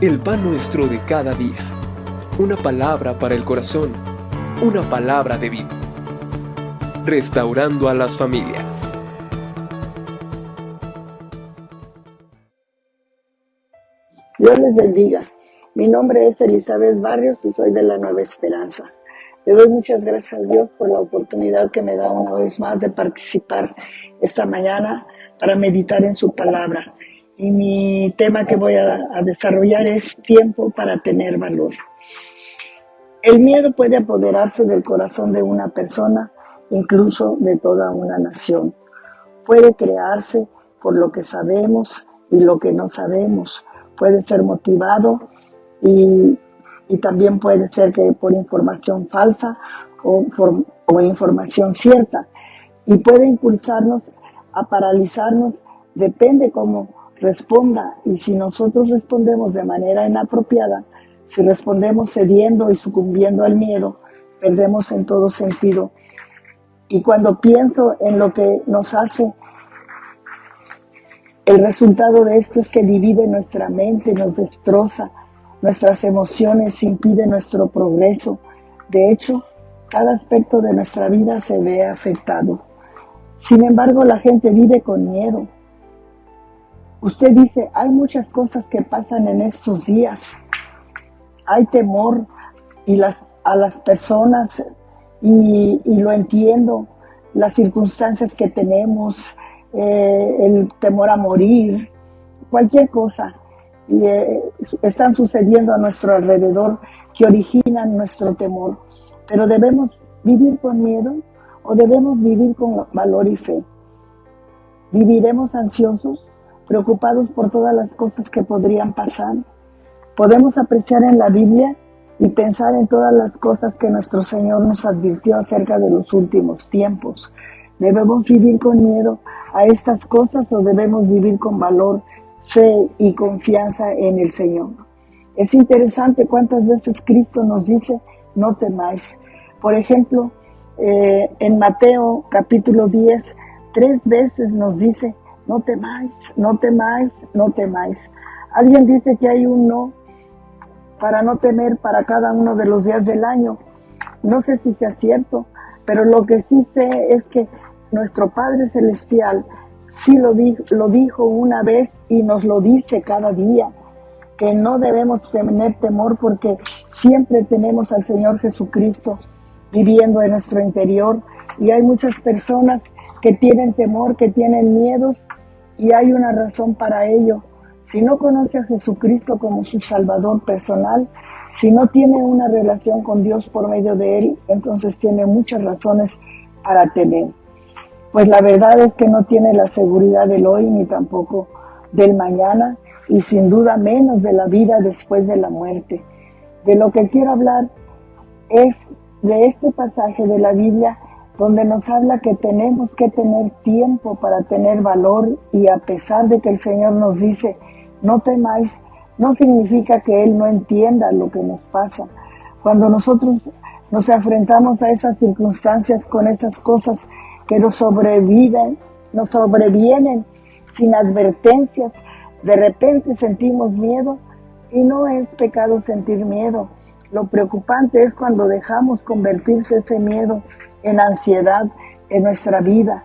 El pan nuestro de cada día. Una palabra para el corazón. Una palabra de vida. Restaurando a las familias. Dios les bendiga. Mi nombre es Elizabeth Barrios y soy de la Nueva Esperanza. Le doy muchas gracias a Dios por la oportunidad que me da una vez más de participar esta mañana para meditar en su palabra. Y mi tema que voy a desarrollar es tiempo para tener valor. El miedo puede apoderarse del corazón de una persona, incluso de toda una nación. Puede crearse por lo que sabemos y lo que no sabemos. Puede ser motivado y también puede ser que por información falsa o información cierta. Y puede impulsarnos a paralizarnos, depende cómo responda. Y si nosotros respondemos de manera inapropiada, si respondemos cediendo y sucumbiendo al miedo, perdemos en todo sentido. Y cuando pienso en lo que nos hace, el resultado de esto es que divide nuestra mente, nos destroza nuestras emociones, impide nuestro progreso. De hecho, cada aspecto de nuestra vida se ve afectado. Sin embargo, la gente vive con miedo. Usted dice, hay muchas cosas que pasan en estos días. Hay temor a las personas y lo entiendo, las circunstancias que tenemos, el temor a morir, cualquier cosa están sucediendo a nuestro alrededor que originan nuestro temor. Pero ¿debemos vivir con miedo o debemos vivir con valor y fe? ¿Viviremos ansiosos, preocupados por todas las cosas que podrían pasar? Podemos apreciar en la Biblia y pensar en todas las cosas que nuestro Señor nos advirtió acerca de los últimos tiempos. ¿Debemos vivir con miedo a estas cosas o debemos vivir con valor, fe y confianza en el Señor? Es interesante cuántas veces Cristo nos dice, no temáis. Por ejemplo, en Mateo capítulo 10, 3 veces nos dice, no temáis, no temáis, no temáis. Alguien dice que hay un no para no temer para cada uno de los días del año. No sé si sea cierto, pero lo que sí sé es que nuestro Padre Celestial sí lo dijo una vez y nos lo dice cada día, que no debemos tener temor porque siempre tenemos al Señor Jesucristo viviendo en nuestro interior. Y hay muchas personas que tienen temor, que tienen miedos, y hay una razón para ello. Si no conoce a Jesucristo como su Salvador personal, si no tiene una relación con Dios por medio de Él, entonces tiene muchas razones para temer. Pues la verdad es que no tiene la seguridad del hoy ni tampoco del mañana y sin duda menos de la vida después de la muerte. De lo que quiero hablar es de este pasaje de la Biblia donde nos habla que tenemos que tener tiempo para tener valor, y a pesar de que el Señor nos dice, no temáis, no significa que Él no entienda lo que nos pasa. Cuando nosotros nos enfrentamos a esas circunstancias con esas cosas que nos sobrevienen sin advertencias, de repente sentimos miedo, y no es pecado sentir miedo. Lo preocupante es cuando dejamos convertirse ese miedo en ansiedad en nuestra vida.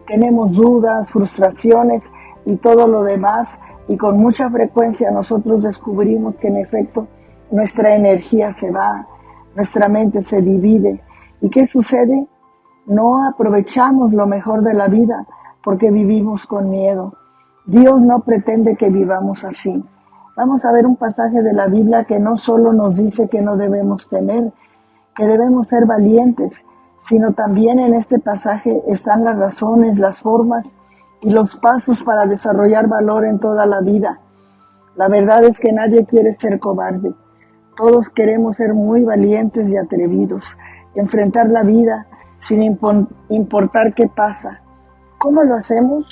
Tenemos dudas, frustraciones y todo lo demás, y con mucha frecuencia nosotros descubrimos que en efecto nuestra energía se va, nuestra mente se divide. ¿Y qué sucede? No aprovechamos lo mejor de la vida porque vivimos con miedo. Dios no pretende que vivamos así. Vamos a ver un pasaje de la Biblia que no solo nos dice que no debemos temer, que debemos ser valientes, sino también en este pasaje están las razones, las formas y los pasos para desarrollar valor en toda la vida. La verdad es que nadie quiere ser cobarde. Todos queremos ser muy valientes y atrevidos, enfrentar la vida sin importar qué pasa. ¿Cómo lo hacemos?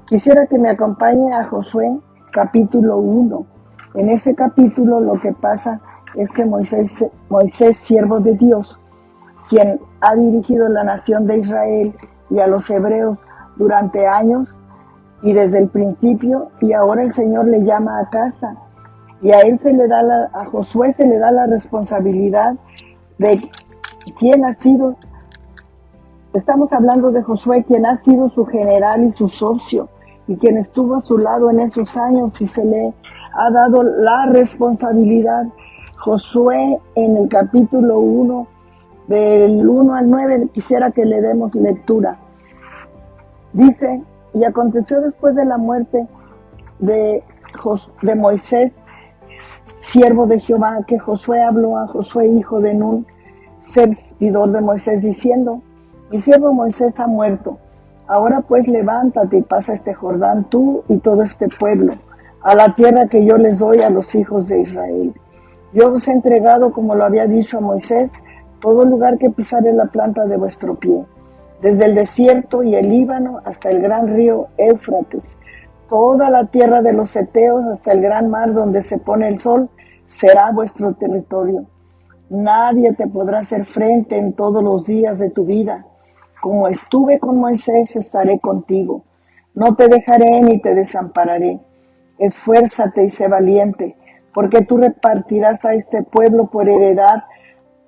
Quisiera que me acompañe a Josué capítulo 1. En ese capítulo lo que pasa es que Moisés, siervo de Dios, quien ha dirigido la nación de Israel y a los hebreos durante años y desde el principio, y ahora el Señor le llama a casa Y a Josué se le da la responsabilidad de quién ha sido. Estamos hablando de Josué, quien ha sido su general y su socio, y quien estuvo a su lado en esos años y se le ha dado la responsabilidad. Josué, en el capítulo 1, del 1 al 9, quisiera que le demos lectura. Dice: y aconteció después de la muerte de Moisés, siervo de Jehová, que Josué habló a Josué, hijo de Nun, servidor de Moisés, diciendo: mi siervo Moisés ha muerto. Ahora pues levántate y pasa este Jordán, tú y todo este pueblo, a la tierra que yo les doy a los hijos de Israel. Yo os he entregado, como lo había dicho a Moisés, todo lugar que pisare la planta de vuestro pie, desde el desierto y el Líbano hasta el gran río Éufrates, toda la tierra de los heteos hasta el gran mar donde se pone el sol, será vuestro territorio. Nadie te podrá hacer frente en todos los días de tu vida. Como estuve con Moisés, estaré contigo. No te dejaré ni te desampararé. Esfuérzate y sé valiente, porque tú repartirás a este pueblo por heredad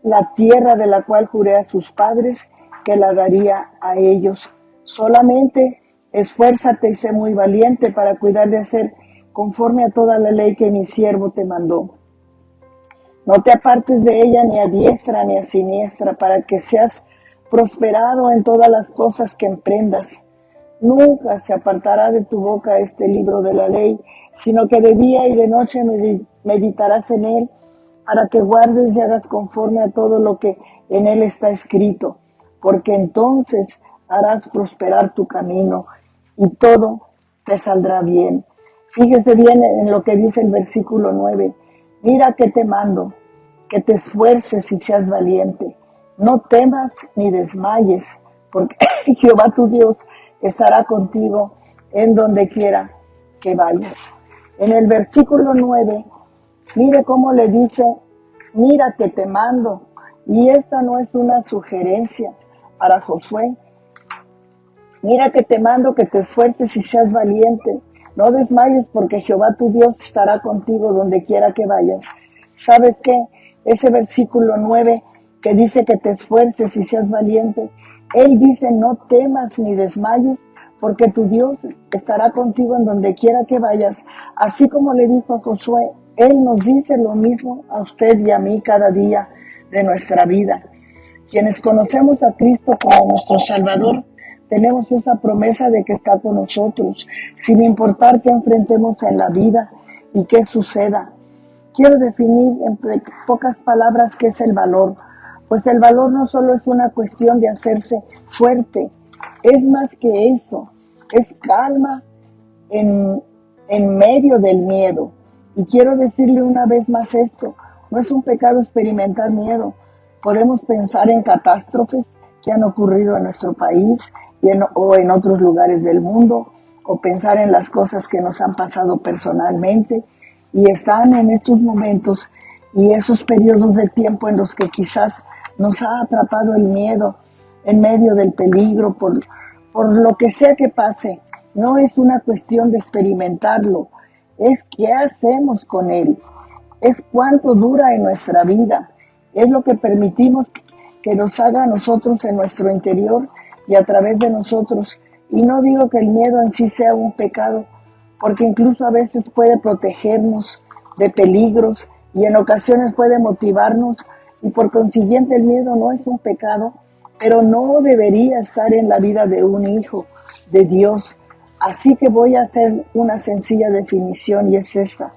la tierra de la cual juré a sus padres que la daría a ellos. Solamente esfuérzate y sé muy valiente para cuidar de hacer conforme a toda la ley que mi siervo te mandó. No te apartes de ella ni a diestra ni a siniestra, para que seas prosperado en todas las cosas que emprendas. Nunca se apartará de tu boca este libro de la ley, sino que de día y de noche meditarás en él, para que guardes y hagas conforme a todo lo que en él está escrito, porque entonces harás prosperar tu camino y todo te saldrá bien. Fíjese bien en lo que dice el versículo 9. Mira que te mando, que te esfuerces y seas valiente. No temas ni desmayes, porque Jehová tu Dios estará contigo en donde quiera que vayas. En el versículo 9, mire cómo le dice: mira que te mando. Y esta no es una sugerencia para Josué. Mira que te mando, que te esfuerces y seas valiente. No desmayes, porque Jehová tu Dios estará contigo donde quiera que vayas. ¿Sabes qué? Ese versículo 9 que dice que te esfuerces y seas valiente, él dice: no temas ni desmayes, porque tu Dios estará contigo en donde quiera que vayas. Así como le dijo a Josué, él nos dice lo mismo a usted y a mí cada día de nuestra vida. Quienes conocemos a Cristo como nuestro Salvador, tenemos esa promesa de que está con nosotros, sin importar qué enfrentemos en la vida y qué suceda. Quiero definir en pocas palabras qué es el valor. Pues el valor no solo es una cuestión de hacerse fuerte, es más que eso, es calma en medio del miedo. Y quiero decirle una vez más esto: no es un pecado experimentar miedo. Podemos pensar en catástrofes que han ocurrido en nuestro país o en otros lugares del mundo, o pensar en las cosas que nos han pasado personalmente y están en estos momentos y esos periodos de tiempo en los que quizás nos ha atrapado el miedo en medio del peligro, por lo que sea que pase. No es una cuestión de experimentarlo, es qué hacemos con él, es cuánto dura en nuestra vida, es lo que permitimos que nos haga a nosotros en nuestro interior y a través de nosotros. Y no digo que el miedo en sí sea un pecado, porque incluso a veces puede protegernos de peligros y en ocasiones puede motivarnos, y por consiguiente el miedo no es un pecado, pero no debería estar en la vida de un hijo de Dios. Así que voy a hacer una sencilla definición, y es esta: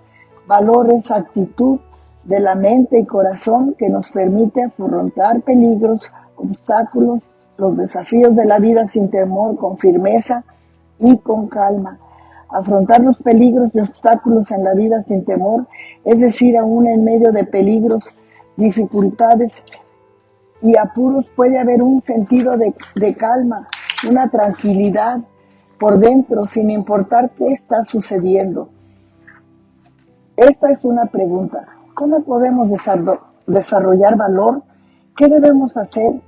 valor es actitud de la mente y corazón que nos permite afrontar peligros, obstáculos, los desafíos de la vida sin temor, con firmeza y con calma. Afrontar los peligros y obstáculos en la vida sin temor, es decir, aún en medio de peligros, dificultades y apuros, puede haber un sentido de calma, una tranquilidad por dentro, sin importar qué está sucediendo. Esta es una pregunta: ¿cómo podemos desarrollar valor? ¿Qué debemos hacer?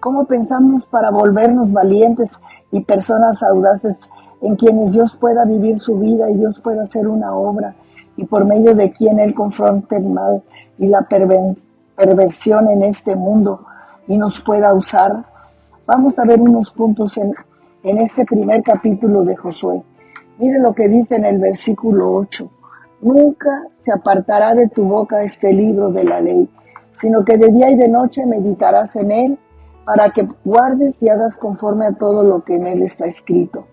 ¿Cómo pensamos para volvernos valientes y personas audaces en quienes Dios pueda vivir su vida y Dios pueda hacer una obra? y por medio de quien Él confronte el mal y la perversión en este mundo y nos pueda usar. Vamos a ver unos puntos en este primer capítulo de Josué. Mire lo que dice en el versículo 8. Nunca se apartará de tu boca este libro de la ley, sino que de día y de noche meditarás en él, para que guardes y hagas conforme a todo lo que en él está escrito.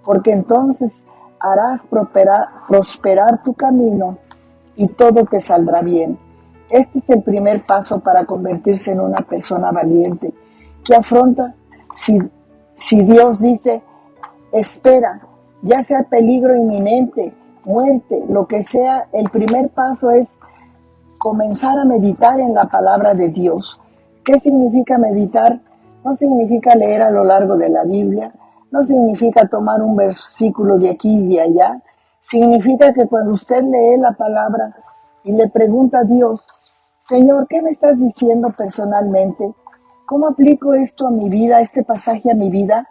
Porque entonces harás prosperar tu camino y todo te saldrá bien. Este es el primer paso para convertirse en una persona valiente, que afronta si Dios dice, espera, ya sea peligro inminente, muerte, lo que sea. El primer paso es comenzar a meditar en la palabra de Dios. ¿Qué significa meditar? No significa leer a lo largo de la Biblia, no significa tomar un versículo de aquí y de allá. Significa que cuando usted lee la palabra y le pregunta a Dios, Señor, ¿qué me estás diciendo personalmente? ¿Cómo aplico esto a mi vida, este pasaje a mi vida?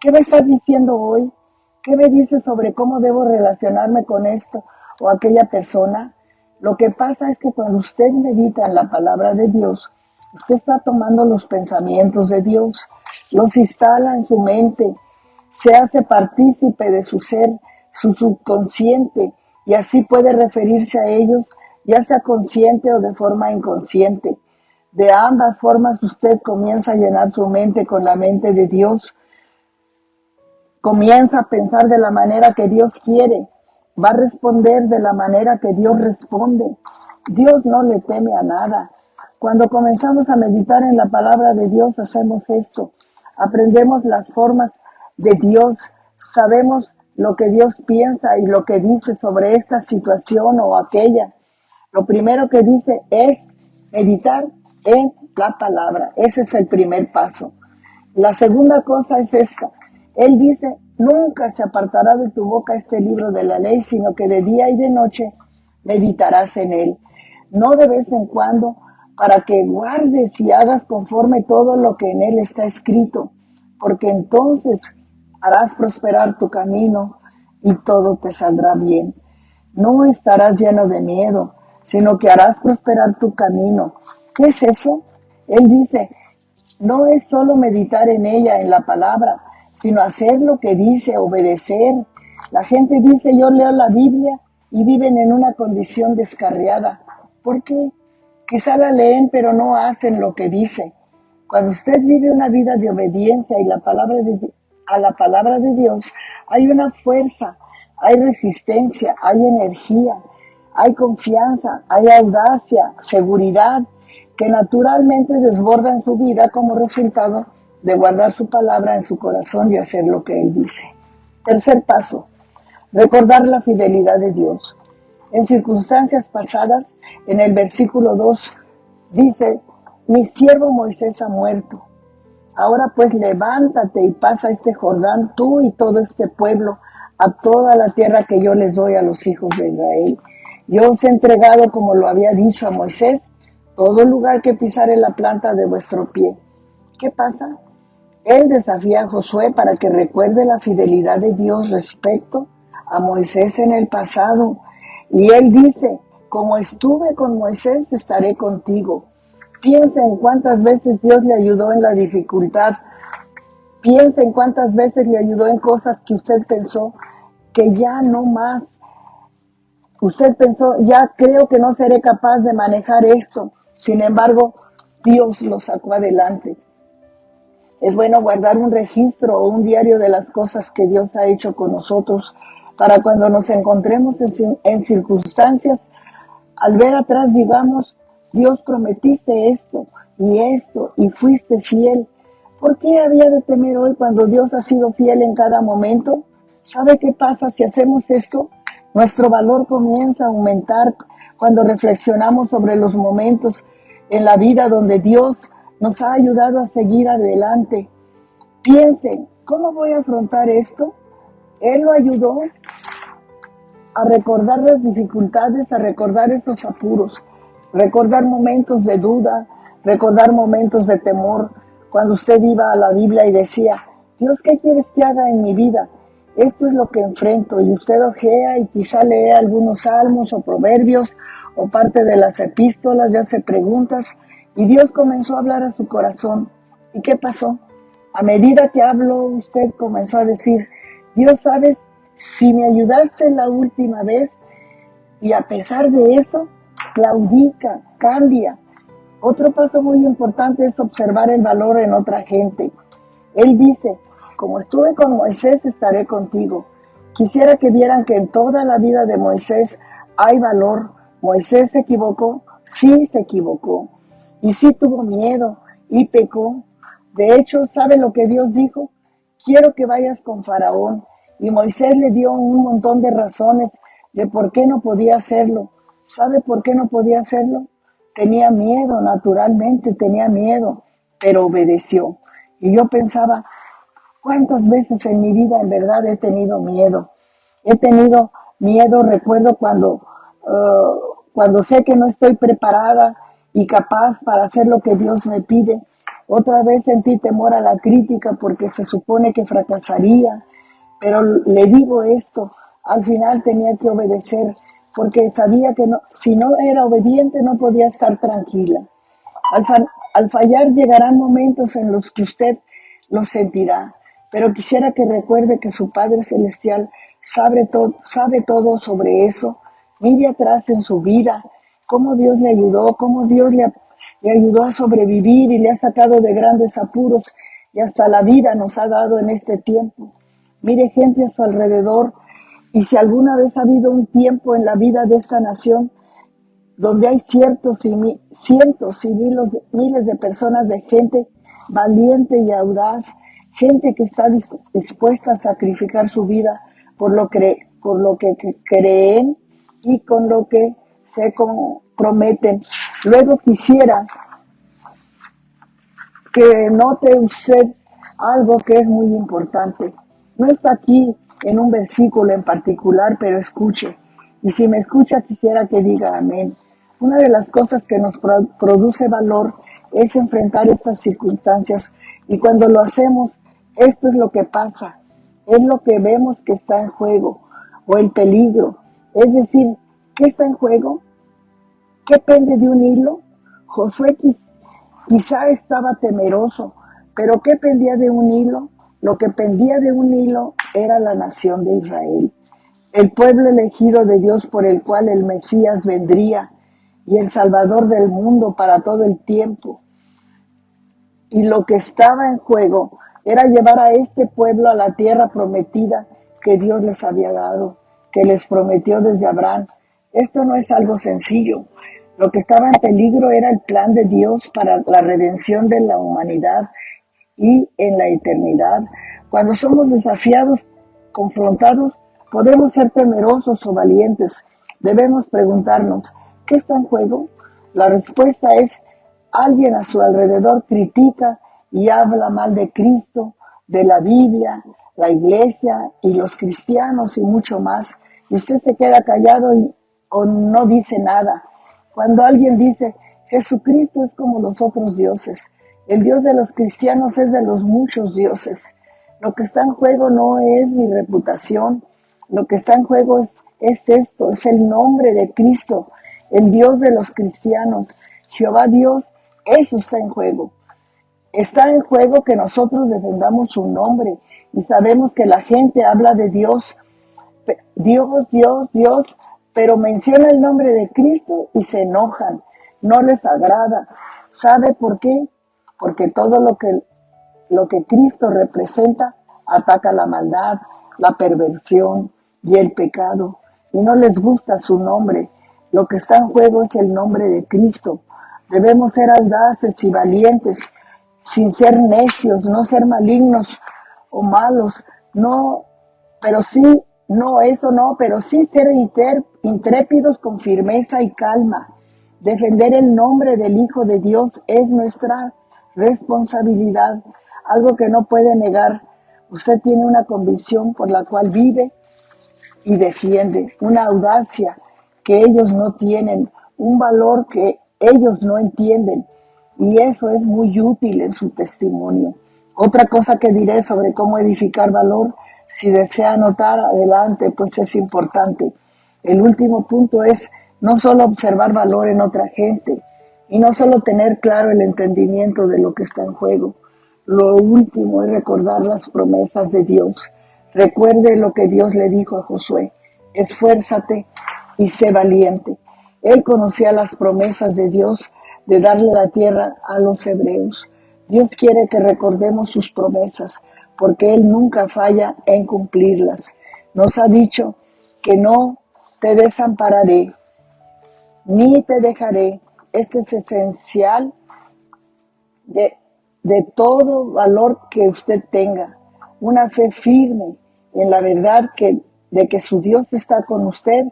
¿Qué me estás diciendo hoy? ¿Qué me dices sobre cómo debo relacionarme con esto o aquella persona? Lo que pasa es que cuando usted medita en la palabra de Dios, usted está tomando los pensamientos de Dios, los instala en su mente, se hace partícipe de su ser, su subconsciente, y así puede referirse a ellos, ya sea consciente o de forma inconsciente. De ambas formas usted comienza a llenar su mente con la mente de Dios, comienza a pensar de la manera que Dios quiere, va a responder de la manera que Dios responde. Dios no le teme a nada. Cuando comenzamos a meditar en la palabra de Dios, hacemos esto. Aprendemos las formas de Dios, sabemos lo que Dios piensa y lo que dice sobre esta situación o aquella. Lo primero que dice es meditar en la palabra. Ese es el primer paso. La segunda cosa es esta. Él dice, nunca se apartará de tu boca este libro de la ley, sino que de día y de noche meditarás en él. No de vez en cuando, para que guardes y hagas conforme todo lo que en él está escrito, porque entonces harás prosperar tu camino y todo te saldrá bien. No estarás lleno de miedo, sino que harás prosperar tu camino. ¿Qué es eso? Él dice, no es solo meditar en ella, en la palabra, sino hacer lo que dice, obedecer. La gente dice, yo leo la Biblia y viven en una condición descarriada. ¿Por qué? Quizá la leen, pero no hacen lo que dice. Cuando usted vive una vida de obediencia y a la palabra de Dios, hay una fuerza, hay resistencia, hay energía, hay confianza, hay audacia, seguridad, que naturalmente desborda en su vida como resultado de guardar su palabra en su corazón y hacer lo que Él dice. Tercer paso, recordar la fidelidad de Dios. En circunstancias pasadas, en el versículo 2, dice, mi siervo Moisés ha muerto. Ahora pues levántate y pasa este Jordán, tú y todo este pueblo, a toda la tierra que yo les doy a los hijos de Israel. Yo os he entregado, como lo había dicho a Moisés, todo lugar que pisare la planta de vuestro pie. ¿Qué pasa? Él desafía a Josué para que recuerde la fidelidad de Dios respecto a Moisés en el pasado. Y él dice, como estuve con Moisés, estaré contigo. Piensa en cuántas veces Dios le ayudó en la dificultad. Piensa en cuántas veces le ayudó en cosas que usted pensó que ya no más. Usted pensó, ya creo que no seré capaz de manejar esto. Sin embargo, Dios lo sacó adelante. Es bueno guardar un registro o un diario de las cosas que Dios ha hecho con nosotros para cuando nos encontremos en circunstancias, al ver atrás digamos, Dios prometiste esto y fuiste fiel. ¿Por qué había de temer hoy cuando Dios ha sido fiel en cada momento? ¿Sabe qué pasa si hacemos esto? Nuestro valor comienza a aumentar cuando reflexionamos sobre los momentos en la vida donde Dios nos ha ayudado a seguir adelante. Piensen, ¿cómo voy a afrontar esto? Él lo ayudó a recordar las dificultades, a recordar esos apuros, recordar momentos de duda, recordar momentos de temor, cuando usted iba a la Biblia y decía, Dios, ¿qué quieres que haga en mi vida? esto es lo que enfrento, y usted ojea y quizá lee algunos salmos o proverbios o parte de las epístolas, ya hace preguntas, y Dios comenzó a hablar a su corazón. ¿Y qué pasó? A medida que habló, usted comenzó a decir, Dios, ¿sabes? Si me ayudaste la última vez, y a pesar de eso, claudica, cambia. Otro paso muy importante es observar el valor en otra gente. Él dice, como estuve con Moisés, estaré contigo. Quisiera que vieran que en toda la vida de Moisés hay valor. Moisés se equivocó, sí se equivocó. Y sí tuvo miedo y pecó. De hecho, ¿sabe lo que Dios dijo? Quiero que vayas con Faraón. Y Moisés le dio un montón de razones de por qué no podía hacerlo. ¿Sabe por qué no podía hacerlo? Tenía miedo, naturalmente tenía miedo, pero obedeció. Y yo pensaba, ¿cuántas veces en mi vida en verdad he tenido miedo? He tenido miedo, recuerdo cuando sé que no estoy preparada y capaz para hacer lo que Dios me pide. Otra vez sentí temor a la crítica porque se supone que fracasaría, pero le digo esto, al final tenía que obedecer porque sabía que no, si no era obediente no podía estar tranquila. Al, al fallar llegarán momentos en los que usted lo sentirá, pero quisiera que recuerde que su Padre Celestial sabe todo sobre eso. Mire atrás en su vida, cómo Dios le ayudó, cómo Dios le ayudó a sobrevivir y le ha sacado de grandes apuros y hasta la vida nos ha dado en este tiempo. Mire gente a su alrededor y si alguna vez ha habido un tiempo en la vida de esta nación donde hay cientos y miles de personas, de gente valiente y audaz, gente que está dispuesta a sacrificar su vida por lo que creen y con lo que se comprometen. Luego quisiera que note usted algo que es muy importante. No está aquí en un versículo en particular, pero escuche. Y si me escucha, quisiera que diga amén. Una de las cosas que nos produce valor es enfrentar estas circunstancias. Y cuando lo hacemos, esto es lo que pasa. Es lo que vemos que está en juego, o el peligro. Es decir, ¿qué está en juego? ¿Qué pende de un hilo? Josué quizá estaba temeroso, pero ¿qué pendía de un hilo? Lo que pendía de un hilo era la nación de Israel, el pueblo elegido de Dios por el cual el Mesías vendría y el Salvador del mundo para todo el tiempo. Y lo que estaba en juego era llevar a este pueblo a la tierra prometida que Dios les había dado, que les prometió desde Abraham. Esto no es algo sencillo. Lo que estaba en peligro era el plan de Dios para la redención de la humanidad y en la eternidad. Cuando somos desafiados, confrontados, podemos ser temerosos o valientes. Debemos preguntarnos, ¿qué está en juego? La respuesta es, alguien a su alrededor critica y habla mal de Cristo, de la Biblia, la iglesia y los cristianos y mucho más. Y usted se queda callado o no dice nada. Cuando alguien dice, Jesucristo es como los otros dioses, el Dios de los cristianos es de los muchos dioses. Lo que está en juego no es mi reputación, lo que está en juego es esto, es el nombre de Cristo, el Dios de los cristianos, Jehová Dios, eso está en juego. Está en juego que nosotros defendamos su nombre y sabemos que la gente habla de Dios, Dios, pero menciona el nombre de Cristo y se enojan, no les agrada. ¿Sabe por qué? Porque todo lo que Cristo representa ataca la maldad, la perversión y el pecado, y no les gusta su nombre. Lo que está en juego es el nombre de Cristo. Debemos ser audaces y valientes, sin ser necios, no ser malignos o malos, no, pero sí, no, eso no, pero sí ser intrépidos con firmeza y calma. Defender el nombre del Hijo de Dios es nuestra responsabilidad, algo que no puede negar. Usted tiene una convicción por la cual vive y defiende, una audacia que ellos no tienen, un valor que ellos no entienden, y eso es muy útil en su testimonio. Otra cosa que diré sobre cómo edificar valor, Si desea anotar, adelante, pues es importante. El último punto es no solo observar valor en otra gente y no solo tener claro el entendimiento de lo que está en juego. Lo último es recordar las promesas de Dios. Recuerde lo que Dios le dijo a Josué: esfuérzate y sé valiente. Él conocía las promesas de Dios de darle la tierra a los hebreos. Dios quiere que recordemos sus promesas, porque Él nunca falla en cumplirlas. Nos ha dicho que no te desampararé, ni te dejaré. Esto es esencial de, de todo valor que usted tenga. Una fe firme en la verdad de que su Dios está con usted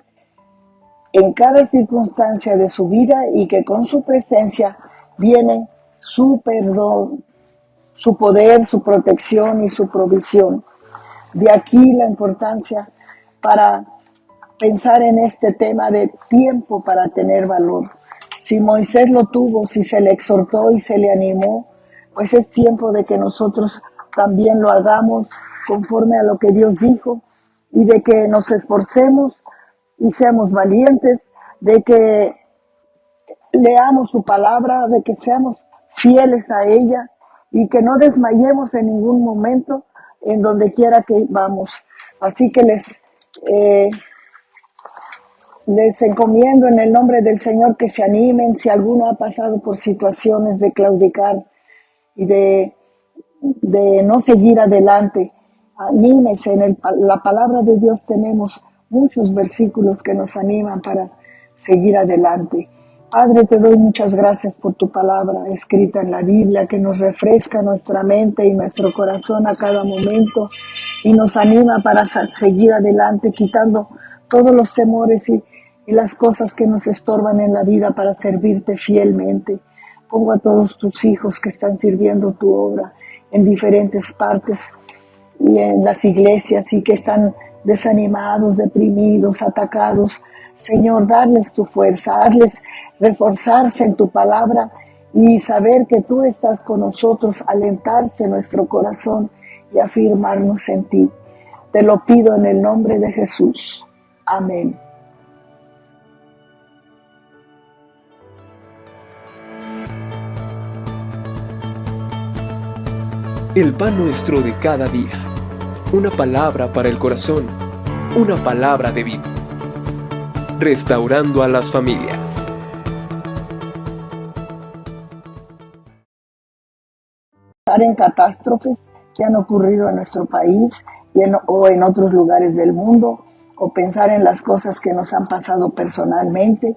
en cada circunstancia de su vida y que con su presencia viene su perdón, su poder, su protección y su provisión. De aquí la importancia para pensar en este tema de tiempo para tener valor. Si Moisés lo tuvo, si se le exhortó y se le animó, pues es tiempo de que nosotros también lo hagamos conforme a lo que Dios dijo y de que nos esforcemos y seamos valientes, de que leamos su palabra, de que seamos fieles a ella y que no desmayemos en ningún momento en donde quiera que vamos. Así que les encomiendo en el nombre del Señor que se animen. Si alguno ha pasado por situaciones de claudicar y de no seguir adelante, anímese. La palabra de Dios tenemos muchos versículos que nos animan para seguir adelante. Padre, te doy muchas gracias por tu palabra escrita en la Biblia, que nos refresca nuestra mente y nuestro corazón a cada momento y nos anima para seguir adelante, quitando todos los temores y las cosas que nos estorban en la vida para servirte fielmente. Pongo a todos tus hijos que están sirviendo tu obra en diferentes partes y en las iglesias y que están desanimados, deprimidos, atacados. Señor, darles tu fuerza, hazles reforzarse en tu palabra y saber que tú estás con nosotros, alentarse nuestro corazón y afirmarnos en ti. Te lo pido en el nombre de Jesús. Amén. El pan nuestro de cada día. Una palabra para el corazón. Una palabra de vida. Restaurando a las familias. En catástrofes que han ocurrido en nuestro país o en otros lugares del mundo, o pensar en las cosas que nos han pasado personalmente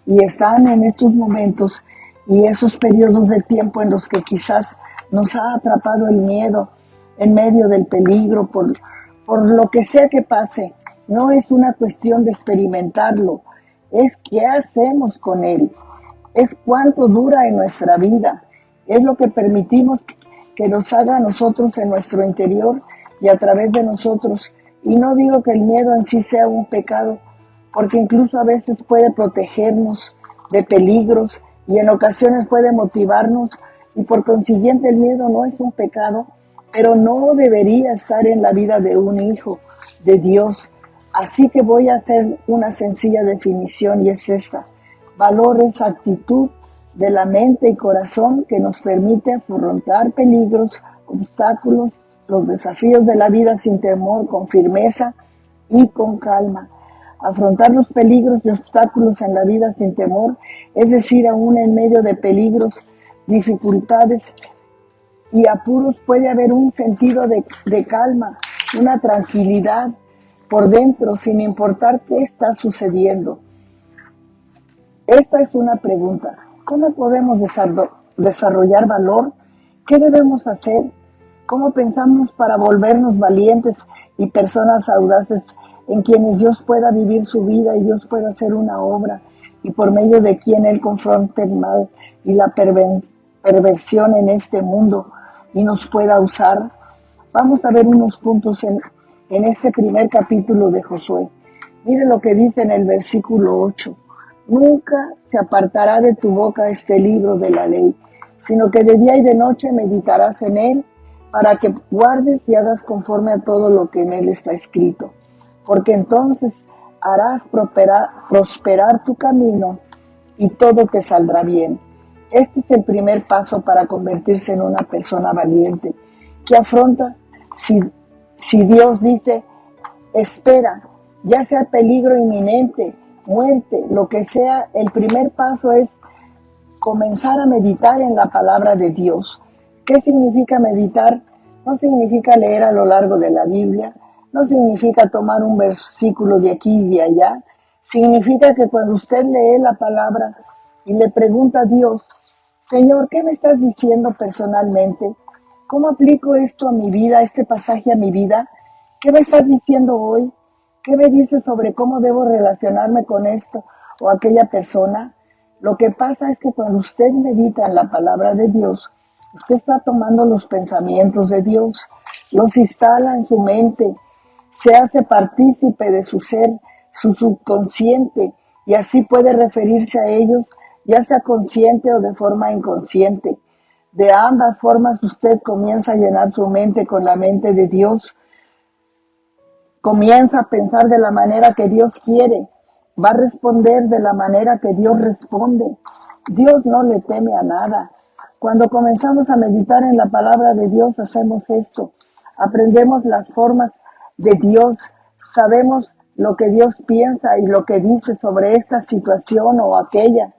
y están en estos momentos y esos periodos de tiempo en los que quizás nos ha atrapado el miedo en medio del peligro por lo que sea que pase. No es una cuestión de experimentarlo, es qué hacemos con él, es cuánto dura en nuestra vida, es lo que permitimos que nos haga a nosotros en nuestro interior y a través de nosotros. Y no digo que el miedo en sí sea un pecado, porque incluso a veces puede protegernos de peligros y en ocasiones puede motivarnos y por consiguiente el miedo no es un pecado, pero no debería estar en la vida de un hijo de Dios. Así que voy a hacer una sencilla definición y es esta: valor es actitud de la mente y corazón que nos permite afrontar peligros, obstáculos, los desafíos de la vida sin temor, con firmeza y con calma. Afrontar los peligros y obstáculos en la vida sin temor, es decir, aún en medio de peligros, dificultades y apuros, puede haber un sentido de calma, una tranquilidad por dentro, sin importar qué está sucediendo. Esta es una pregunta: ¿cómo podemos desarrollar valor? ¿Qué debemos hacer? ¿Cómo pensamos para volvernos valientes y personas audaces en quienes Dios pueda vivir su vida y Dios pueda hacer una obra y por medio de quien Él confronte el mal y la perversión en este mundo y nos pueda usar? Vamos a ver unos puntos en este primer capítulo de Josué. Mire lo que dice en el versículo 8. Nunca se apartará de tu boca este libro de la ley, sino que de día y de noche meditarás en él, para que guardes y hagas conforme a todo lo que en él está escrito, porque entonces harás prosperar tu camino y todo te saldrá bien. Este es el primer paso para convertirse en una persona valiente, que afronta si Dios dice, espera, ya sea peligro inminente, muerte, lo que sea, el primer paso es comenzar a meditar en la palabra de Dios. ¿Qué significa meditar? No significa leer a lo largo de la Biblia, no significa tomar un versículo de aquí y de allá, significa que cuando usted lee la palabra y le pregunta a Dios, Señor, ¿qué me estás diciendo personalmente? ¿Cómo aplico esto a mi vida, este pasaje a mi vida? ¿Qué me estás diciendo hoy? ¿Qué me dices sobre cómo debo relacionarme con esto o aquella persona? Lo que pasa es que cuando usted medita en la palabra de Dios, usted está tomando los pensamientos de Dios, los instala en su mente, se hace partícipe de su ser, su subconsciente, y así puede referirse a ellos, ya sea consciente o de forma inconsciente. De ambas formas usted comienza a llenar su mente con la mente de Dios, comienza a pensar de la manera que Dios quiere, va a responder de la manera que Dios responde. Dios no le teme a nada. Cuando comenzamos a meditar en la palabra de Dios, hacemos esto. Aprendemos las formas de Dios, sabemos lo que Dios piensa y lo que dice sobre esta situación o aquella.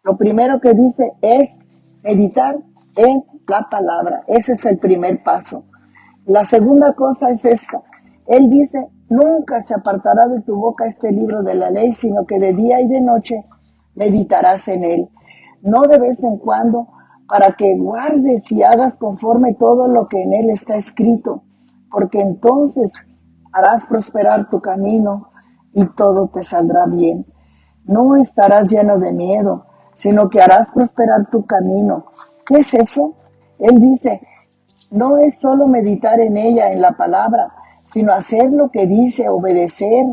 Lo primero que dice es meditar en la palabra. Ese es el primer paso. La segunda cosa es esta. Él dice, nunca se apartará de tu boca este libro de la ley, sino que de día y de noche meditarás en él. No de vez en cuando, para que guardes y hagas conforme todo lo que en él está escrito, porque entonces harás prosperar tu camino y todo te saldrá bien. No estarás lleno de miedo, sino que harás prosperar tu camino. ¿Qué es eso? Él dice, no es solo meditar en ella, en la palabra, sino hacer lo que dice, obedecer.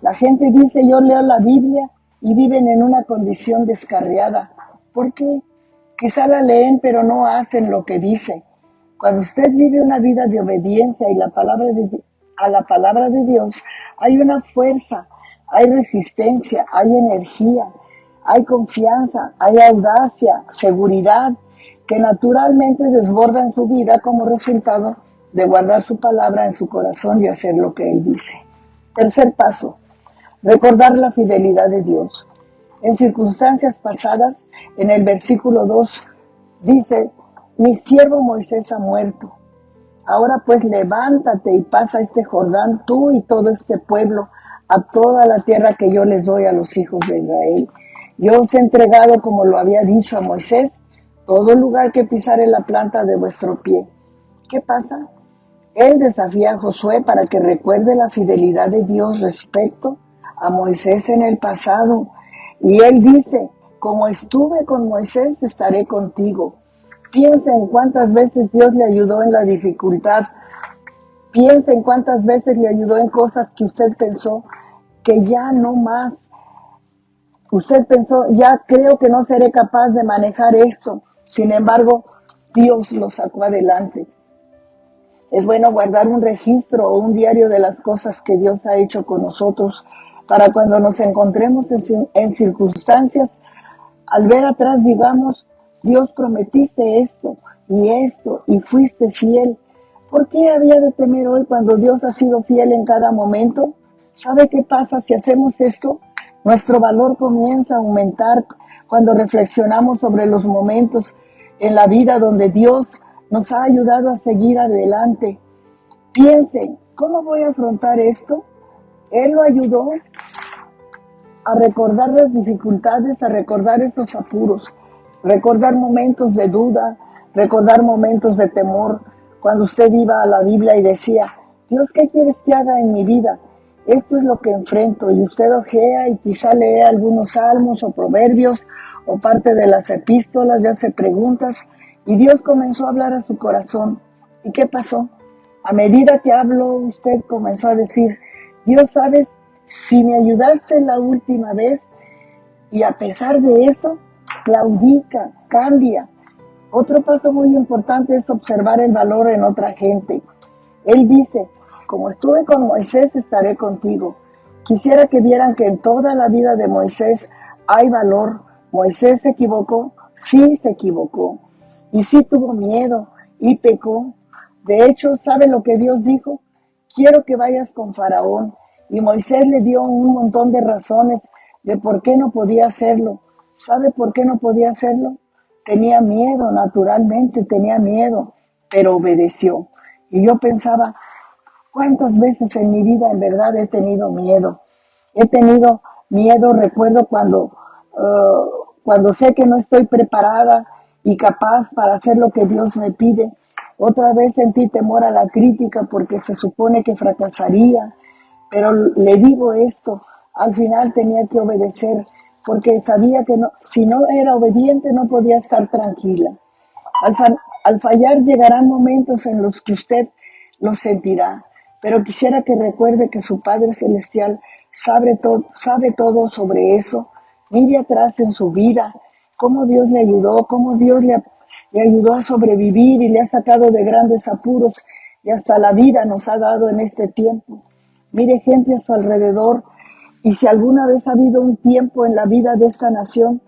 La gente dice, yo leo la Biblia y viven en una condición descarriada. ¿Por qué? Quizá la leen, pero no hacen lo que dice. Cuando usted vive una vida de obediencia y a la palabra de Dios, hay una fuerza, hay resistencia, hay energía, hay confianza, hay audacia, seguridad, que naturalmente desborda en su vida como resultado de guardar su palabra en su corazón y hacer lo que Él dice. Tercer paso, recordar la fidelidad de Dios. En circunstancias pasadas, en el versículo 2, dice, mi siervo Moisés ha muerto. Ahora pues levántate y pasa este Jordán, tú y todo este pueblo, a toda la tierra que yo les doy a los hijos de Israel. Yo os he entregado, como lo había dicho a Moisés, todo lugar que pisare la planta de vuestro pie. ¿Qué pasa? Él desafía a Josué para que recuerde la fidelidad de Dios respecto a Moisés en el pasado. Y él dice, como estuve con Moisés, estaré contigo. Piensa en cuántas veces Dios le ayudó en la dificultad. Piensa en cuántas veces le ayudó en cosas que usted pensó que ya no más. Usted pensó, ya creo que no seré capaz de manejar esto. Sin embargo, Dios lo sacó adelante. Es bueno guardar un registro o un diario de las cosas que Dios ha hecho con nosotros para cuando nos encontremos en circunstancias, al ver atrás digamos, Dios prometiste esto y fuiste fiel. ¿Por qué había de temer hoy cuando Dios ha sido fiel en cada momento? ¿Sabe qué pasa si hacemos esto? Nuestro valor comienza a aumentar cuando reflexionamos sobre los momentos en la vida donde Dios nos ha ayudado a seguir adelante. Piensen, ¿cómo voy a afrontar esto? Él lo ayudó a recordar las dificultades, a recordar esos apuros, recordar momentos de duda, recordar momentos de temor. Cuando usted iba a la Biblia y decía, Dios, ¿qué quieres que haga en mi vida? Esto es lo que enfrento, y usted ojea y quizá lee algunos salmos o proverbios o parte de las epístolas, ya hace preguntas, y Dios comenzó a hablar a su corazón. ¿Y qué pasó? A medida que habló, usted comenzó a decir, Dios, ¿sabes? Si me ayudaste la última vez, y a pesar de eso, claudica, cambia. Otro paso muy importante es observar el valor en otra gente. Él dice, como estuve con Moisés, estaré contigo. Quisiera que vieran que en toda la vida de Moisés hay valor. Moisés se equivocó, sí se equivocó. Y sí tuvo miedo y pecó. De hecho, ¿sabe lo que Dios dijo? Quiero que vayas con Faraón. Y Moisés le dio un montón de razones de por qué no podía hacerlo. ¿Sabe por qué no podía hacerlo? Tenía miedo, naturalmente tenía miedo, pero obedeció. Y yo pensaba, ¿cuántas veces en mi vida en verdad he tenido miedo? He tenido miedo, recuerdo cuando sé que no estoy preparada y capaz para hacer lo que Dios me pide. Otra vez sentí temor a la crítica porque se supone que fracasaría, pero le digo esto, al final tenía que obedecer porque sabía que no, si no era obediente no podía estar tranquila. Al, al fallar llegarán momentos en los que usted lo sentirá, pero quisiera que recuerde que su Padre Celestial sabe todo sobre eso. Mire atrás en su vida, cómo Dios le ayudó, cómo Dios le ayudó a sobrevivir y le ha sacado de grandes apuros y hasta la vida nos ha dado en este tiempo. Mire gente a su alrededor y si alguna vez ha habido un tiempo en la vida de esta nación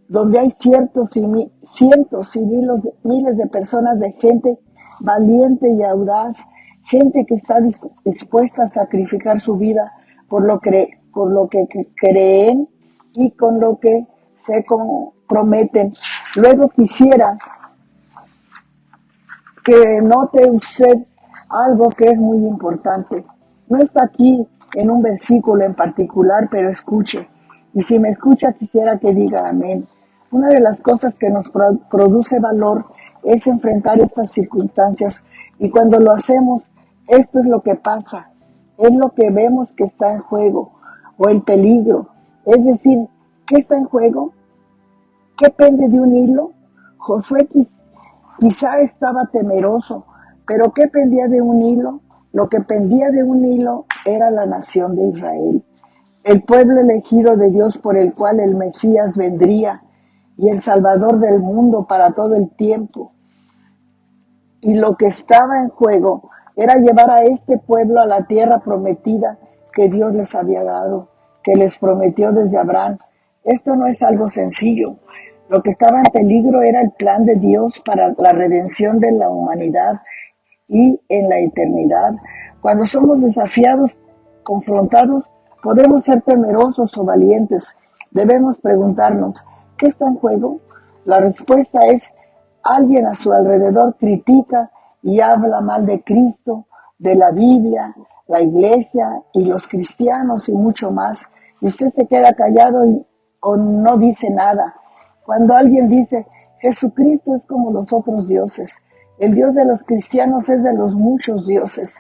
donde hay cientos y miles de personas, de gente valiente y audaz, gente que está dispuesta a sacrificar su vida por lo que creen y con lo que se comprometen. Luego quisiera que note usted algo que es muy importante. No está aquí en un versículo en particular, pero escuche. Y si me escucha, quisiera que diga amén. Una de las cosas que nos produce valor es enfrentar estas circunstancias. Y cuando lo hacemos, esto es lo que pasa. Es lo que vemos que está en juego, o el peligro. Es decir, ¿qué está en juego? ¿Qué pende de un hilo? Josué quizá estaba temeroso, pero ¿qué pendía de un hilo? Lo que pendía de un hilo era la nación de Israel, el pueblo elegido de Dios por el cual el Mesías vendría y el Salvador del mundo para todo el tiempo. Y lo que estaba en juego era llevar a este pueblo a la tierra prometida que Dios les había dado, que les prometió desde Abraham. Esto no es algo sencillo. Lo que estaba en peligro era el plan de Dios para la redención de la humanidad y en la eternidad. Cuando somos desafiados, confrontados, podemos ser temerosos o valientes. Debemos preguntarnos, ¿qué está en juego? La respuesta es, alguien a su alrededor critica y habla mal de Cristo, de la Biblia, la iglesia y los cristianos y mucho más. Y usted se queda callado o no dice nada. Cuando alguien dice, Jesucristo es como los otros dioses, el Dios de los cristianos es de los muchos dioses.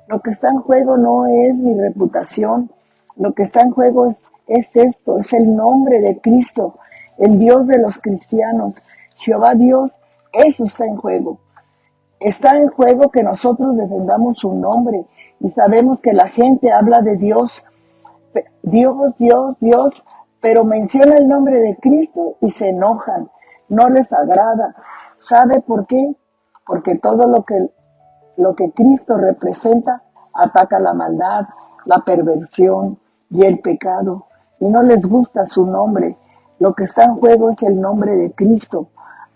Lo que está en juego no es mi reputación, lo que está en juego es esto, es el nombre de Cristo, el Dios de los cristianos, Jehová Dios, eso está en juego. Está en juego que nosotros defendamos su nombre y sabemos que la gente habla de Dios, Dios, Dios, Dios, pero menciona el nombre de Cristo y se enojan, no les agrada. ¿Sabe por qué? Porque todo lo que Cristo representa ataca la maldad, la perversión y el pecado, y no les gusta su nombre. Lo que está en juego es el nombre de Cristo.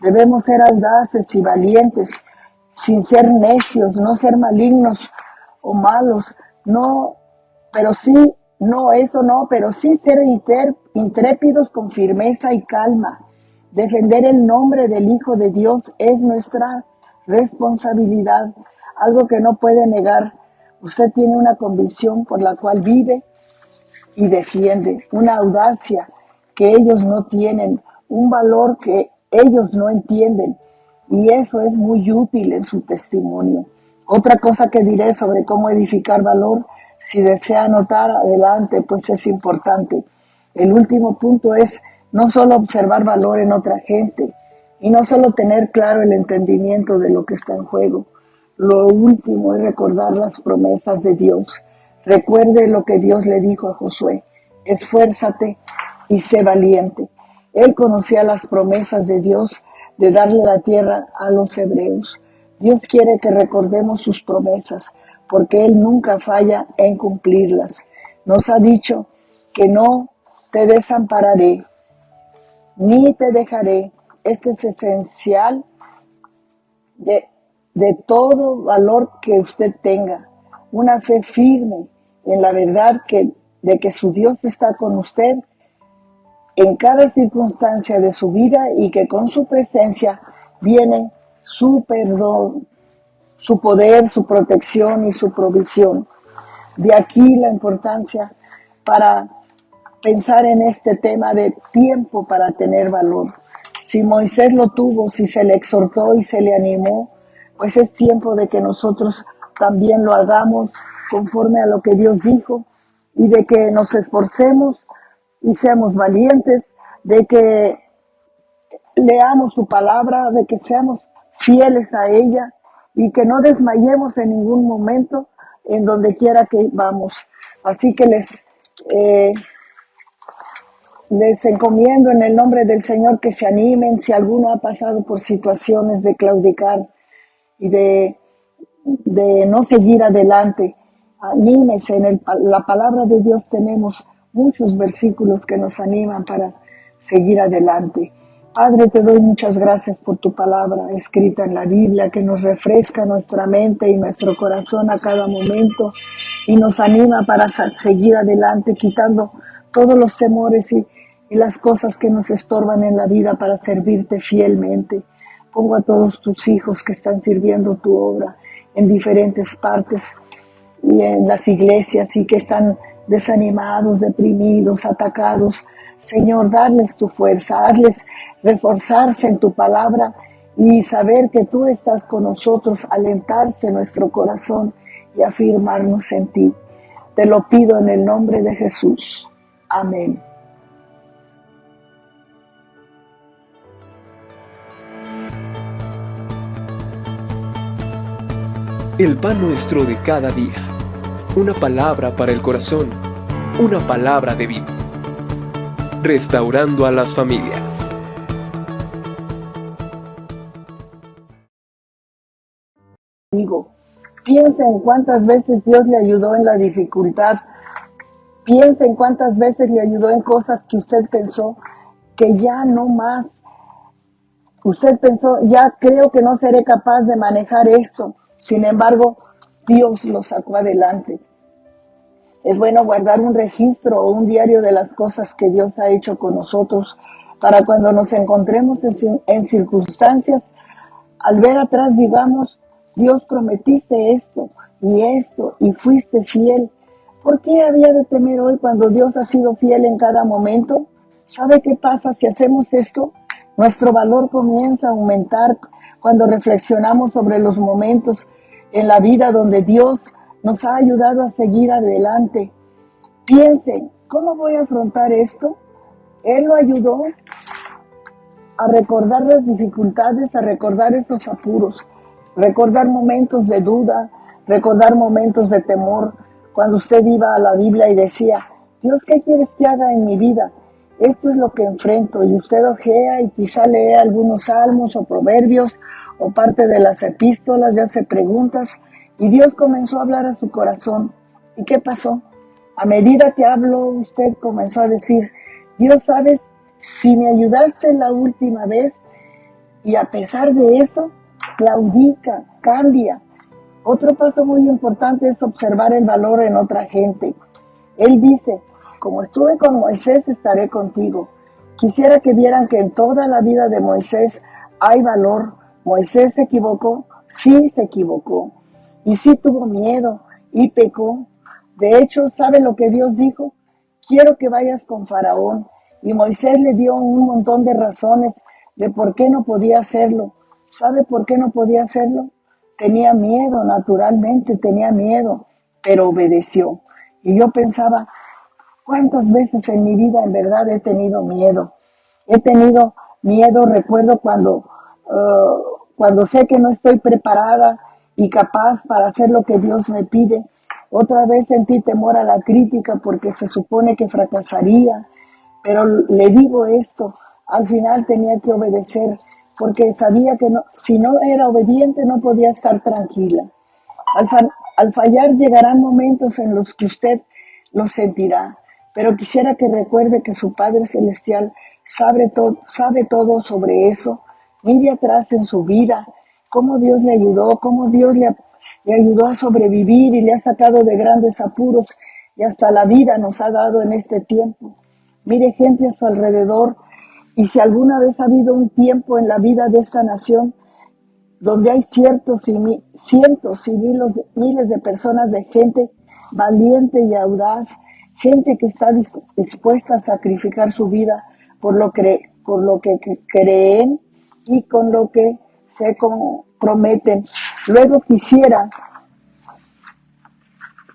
Debemos ser audaces y valientes, sin ser necios, no ser malignos o malos, no, pero sí, no, eso no, pero sí ser intrépidos con firmeza y calma. Defender el nombre del Hijo de Dios es nuestra responsabilidad, algo que no puede negar. Usted tiene una convicción por la cual vive y defiende, una audacia que ellos no tienen, un valor que ellos no entienden, y eso es muy útil en su testimonio. Otra cosa que diré sobre cómo edificar valor, si desea anotar adelante, pues es importante. El último punto es no solo observar valor en otra gente y no solo tener claro el entendimiento de lo que está en juego. Lo último es recordar las promesas de Dios. Recuerde lo que Dios le dijo a Josué: esfuérzate y sé valiente. Él conocía las promesas de Dios de darle la tierra a los hebreos. Dios quiere que recordemos sus promesas, porque Él nunca falla en cumplirlas. Nos ha dicho que no te desampararé, ni te dejaré. Esto es esencial de, de todo valor que usted tenga. Una fe firme en la verdad de que su Dios está con usted en cada circunstancia de su vida y que con su presencia viene su perdón, su poder, su protección y su provisión. De aquí la importancia para pensar en este tema de tiempo para tener valor. Si Moisés lo tuvo, si se le exhortó y se le animó, pues es tiempo de que nosotros también lo hagamos conforme a lo que Dios dijo y de que nos esforcemos y seamos valientes, de que leamos su palabra, de que seamos fieles a ella y que no desmayemos en ningún momento en donde quiera que vamos. Así que les encomiendo en el nombre del Señor que se animen. Si alguno ha pasado por situaciones de claudicar y de no seguir adelante, anímese. La palabra de Dios tenemos muchos versículos que nos animan para seguir adelante. Padre, te doy muchas gracias por tu palabra escrita en la Biblia, que nos refresca nuestra mente y nuestro corazón a cada momento y nos anima para seguir adelante, quitando todos los temores y las cosas que nos estorban en la vida para servirte fielmente. Pongo a todos tus hijos que están sirviendo tu obra en diferentes partes y en las iglesias y que están desanimados, deprimidos, atacados. Señor, darles tu fuerza, hazles reforzarse en tu palabra y saber que tú estás con nosotros, alentarse nuestro corazón y afirmarnos en ti. Te lo pido en el nombre de Jesús. Amén. El pan nuestro de cada día. Una palabra para el corazón. Una palabra de vida. Restaurando a las familias. Digo, piensa en cuántas veces Dios le ayudó en la dificultad. Piensa en cuántas veces le ayudó en cosas que usted pensó que ya no más. Usted pensó, ya creo que no seré capaz de manejar esto. Sin embargo, Dios lo sacó adelante. Es bueno guardar un registro o un diario de las cosas que Dios ha hecho con nosotros para cuando nos encontremos en circunstancias, al ver atrás digamos, Dios, prometiste esto y fuiste fiel. ¿Por qué había de temer hoy cuando Dios ha sido fiel en cada momento? ¿Sabe qué pasa si hacemos esto? Nuestro valor comienza a aumentar cuando reflexionamos sobre los momentos en la vida donde Dios nos ha ayudado a seguir adelante. Piensen, ¿cómo voy a afrontar esto? Él lo ayudó a recordar las dificultades, a recordar esos apuros, recordar momentos de duda, recordar momentos de temor. Cuando usted iba a la Biblia y decía, Dios, ¿qué quieres que haga en mi vida? Esto es lo que enfrento. Y usted ojea y quizá lee algunos salmos o proverbios o parte de las epístolas, ya hace preguntas. Y Dios comenzó a hablar a su corazón. ¿Y qué pasó? A medida que habló, usted comenzó a decir, Dios, ¿sabes? Si me ayudaste la última vez y a pesar de eso, claudica, cambia. Otro paso muy importante es observar el valor en otra gente. Él dice, como estuve con Moisés, estaré contigo. Quisiera que vieran que en toda la vida de Moisés hay valor. Moisés se equivocó, sí se equivocó. Y sí tuvo miedo y pecó. De hecho, ¿sabe lo que Dios dijo? Quiero que vayas con Faraón. Y Moisés le dio un montón de razones de por qué no podía hacerlo. ¿Sabe por qué no podía hacerlo? Tenía miedo, naturalmente tenía miedo, pero obedeció. Y yo pensaba, ¿cuántas veces en mi vida en verdad he tenido miedo? He tenido miedo, recuerdo cuando sé que no estoy preparada y capaz para hacer lo que Dios me pide. Otra vez sentí temor a la crítica porque se supone que fracasaría. Pero le digo esto, al final tenía que obedecer porque sabía que si no era obediente no podía estar tranquila. Al fallar llegarán momentos en los que usted lo sentirá, pero quisiera que recuerde que su Padre Celestial sabe todo sobre eso. Mire atrás en su vida, cómo Dios le ayudó, cómo Dios le ayudó a sobrevivir y le ha sacado de grandes apuros y hasta la vida nos ha dado en este tiempo. Mire gente a su alrededor y si alguna vez ha habido un tiempo en la vida de esta nación donde hay cientos y miles de personas, de gente valiente y audaz, gente que está dispuesta a sacrificar su vida por lo que creen y con lo que se comprometen. Luego quisiera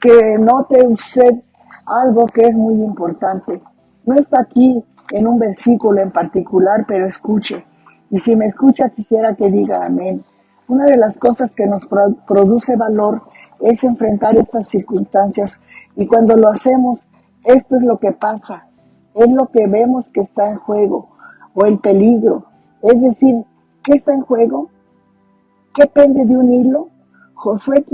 que note usted algo que es muy importante. No está aquí en un versículo en particular, pero escuche. Y si me escucha, quisiera que diga amén. Una de las cosas que nos produce valor es enfrentar estas circunstancias. Y cuando lo hacemos, esto es lo que pasa. Es lo que vemos que está en juego, o el peligro. Es decir, ¿qué está en juego? ¿Qué pende de un hilo? Josué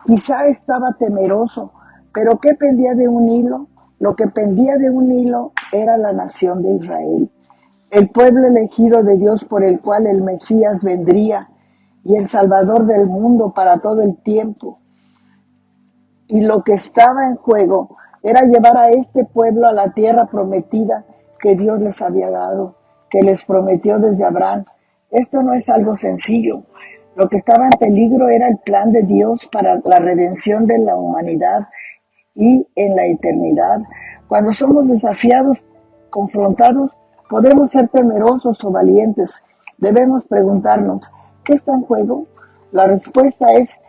quizá estaba temeroso, pero ¿qué pendía de un hilo? Lo que pendía de un hilo era la nación de Israel, el pueblo elegido de Dios por el cual el Mesías vendría y el Salvador del mundo para todo el tiempo. Y lo que estaba en juego era llevar a este pueblo a la tierra prometida que Dios les había dado, que les prometió desde Abraham. Esto no es algo sencillo. Lo que estaba en peligro era el plan de Dios para la redención de la humanidad y en la eternidad. Cuando somos desafiados, confrontados, podemos ser temerosos o valientes. Debemos preguntarnos, ¿qué está en juego? La respuesta es,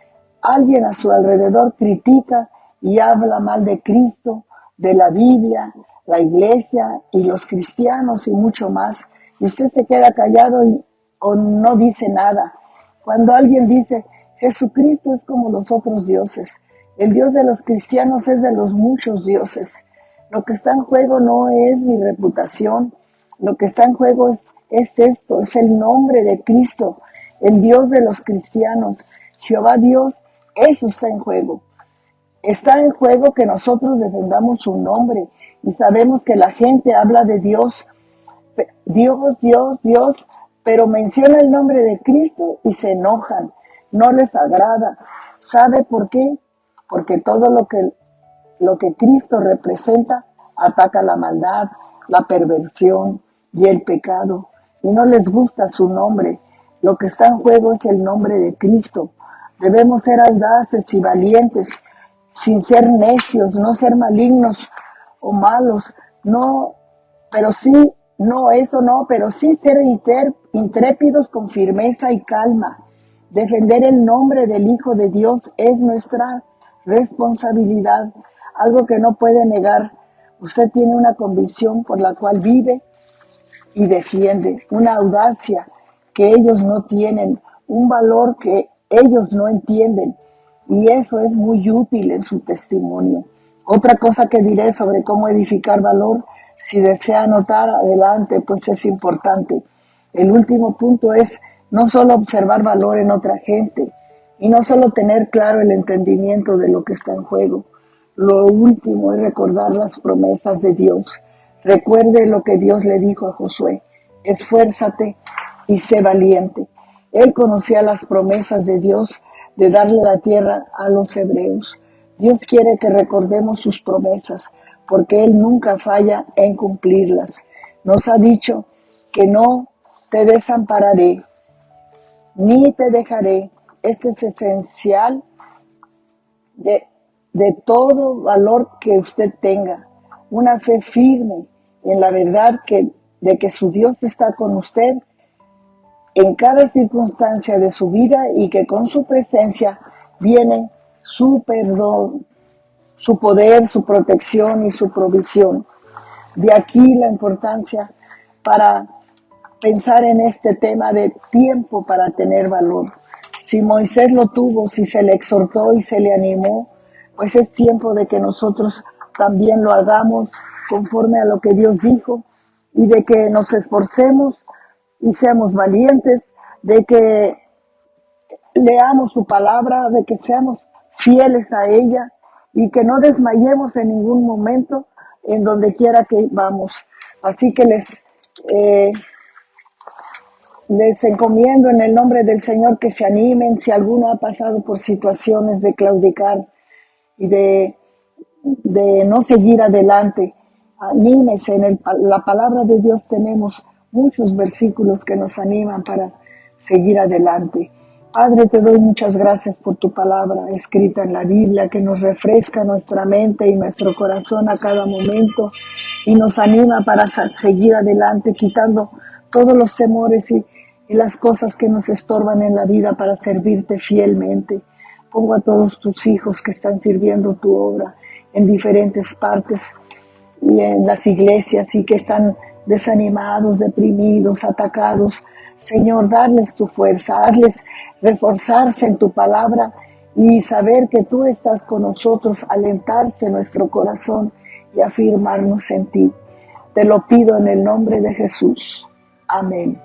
alguien a su alrededor critica y habla mal de Cristo, de la Biblia, la iglesia y los cristianos y mucho más. Y usted se queda callado o no dice nada. Cuando alguien dice, Jesucristo es como los otros dioses, el Dios de los cristianos es de los muchos dioses. Lo que está en juego no es mi reputación, lo que está en juego es esto, es el nombre de Cristo, el Dios de los cristianos, Jehová Dios, eso está en juego. Está en juego que nosotros defendamos su nombre y sabemos que la gente habla de Dios, Dios, Dios, Dios, pero menciona el nombre de Cristo y se enojan, no les agrada. ¿Sabe por qué? Porque todo lo que Cristo representa ataca la maldad, la perversión y el pecado, y no les gusta su nombre. Lo que está en juego es el nombre de Cristo. Debemos ser audaces y valientes, sin ser necios, no ser malignos o malos, no, pero sí, no, eso no, pero sí ser intrépidos con firmeza y calma. Defender el nombre del Hijo de Dios es nuestra responsabilidad, algo que no puede negar. Usted tiene una convicción por la cual vive y defiende, una audacia que ellos no tienen, un valor que ellos no entienden, y eso es muy útil en su testimonio. Otra cosa que diré sobre cómo edificar valor, si desea anotar adelante, pues es importante. El último punto es no solo observar valor en otra gente y no solo tener claro el entendimiento de lo que está en juego. Lo último es recordar las promesas de Dios. Recuerde lo que Dios le dijo a Josué: esfuérzate y sé valiente. Él conocía las promesas de Dios de darle la tierra a los hebreos. Dios quiere que recordemos sus promesas, porque Él nunca falla en cumplirlas. Nos ha dicho que no te desampararé, ni te dejaré. Esto es esencial de todo valor que usted tenga. Una fe firme en la verdad de que su Dios está con usted en cada circunstancia de su vida y que con su presencia viene su perdón, su poder, su protección y su provisión. De aquí la importancia para pensar en este tema de tiempo para tener valor. Si Moisés lo tuvo, si se le exhortó y se le animó, pues es tiempo de que nosotros también lo hagamos conforme a lo que Dios dijo y de que nos esforcemos y seamos valientes, de que leamos su palabra, de que seamos fieles a ella y que no desmayemos en ningún momento en donde quiera que vamos. Así que les encomiendo en el nombre del Señor que se animen si alguno ha pasado por situaciones de claudicar y de no seguir adelante. Anímese, la palabra de Dios tenemos muchos versículos que nos animan para seguir adelante. Padre, te doy muchas gracias por tu palabra escrita en la Biblia, que nos refresca nuestra mente y nuestro corazón a cada momento y nos anima para seguir adelante, quitando todos los temores y las cosas que nos estorban en la vida para servirte fielmente. Pongo a todos tus hijos que están sirviendo tu obra en diferentes partes y en las iglesias y que están desanimados, deprimidos, atacados. Señor, darles tu fuerza, hazles reforzarse en tu palabra y saber que tú estás con nosotros, alentarse nuestro corazón y afirmarnos en ti. Te lo pido en el nombre de Jesús. Amén.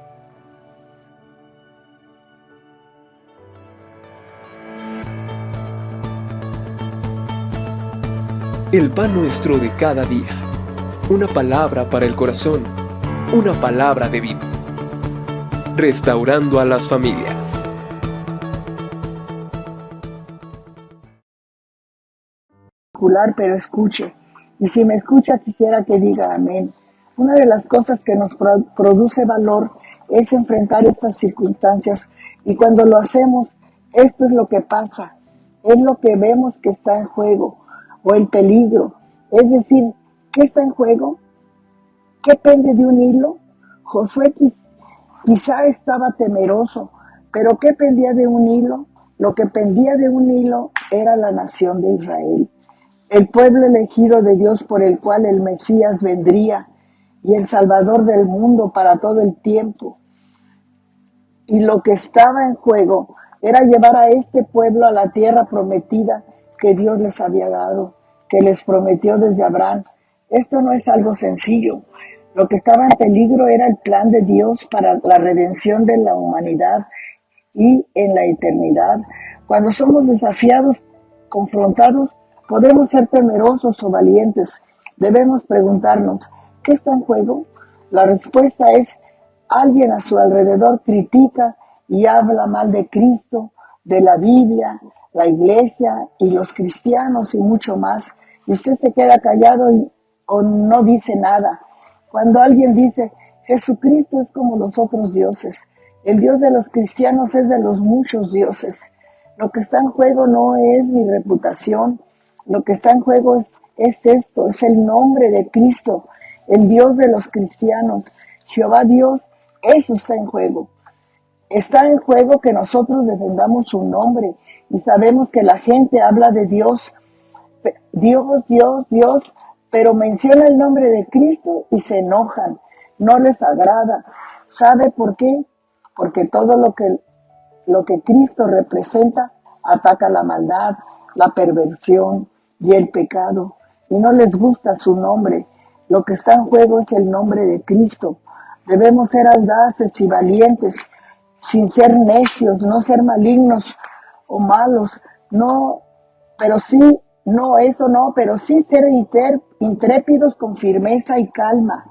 El pan nuestro de cada día. Una palabra para el corazón. Una palabra de vida. Restaurando a las familias. Pero escuche. Y si me escucha, quisiera que diga amén. Una de las cosas que nos produce valor es enfrentar estas circunstancias. Y cuando lo hacemos, esto es lo que pasa. Es lo que vemos que está en juego o el peligro. Es decir, ¿qué está en juego? ¿Qué pende de un hilo? Josué quizá estaba temeroso, pero ¿qué pendía de un hilo? Lo que pendía de un hilo era la nación de Israel, el pueblo elegido de Dios por el cual el Mesías vendría y el Salvador del mundo para todo el tiempo. Y lo que estaba en juego era llevar a este pueblo a la tierra prometida que Dios les había dado, que les prometió desde Abraham. Esto no es algo sencillo. Lo que estaba en peligro era el plan de Dios para la redención de la humanidad y en la eternidad. Cuando somos desafiados, confrontados, podemos ser temerosos o valientes. Debemos preguntarnos, ¿qué está en juego? La respuesta es, alguien a su alrededor critica y habla mal de Cristo, de la Biblia, la iglesia y los cristianos y mucho más. Y usted se queda callado o no dice nada. Cuando alguien dice, Jesucristo es como los otros dioses, el Dios de los cristianos es de los muchos dioses. Lo que está en juego no es mi reputación, lo que está en juego es esto, es el nombre de Cristo, el Dios de los cristianos, Jehová Dios, eso está en juego. Está en juego que nosotros defendamos su nombre y sabemos que la gente habla de Dios, Dios, Dios, Dios, pero menciona el nombre de Cristo y se enojan, no les agrada. ¿Sabe por qué? Porque todo lo que Cristo representa ataca la maldad, la perversión y el pecado, y no les gusta su nombre. Lo que está en juego es el nombre de Cristo. Debemos ser audaces y valientes, sin ser necios, no ser malignos o malos, no, pero sí, no, eso no, pero sí ser intrépidos con firmeza y calma.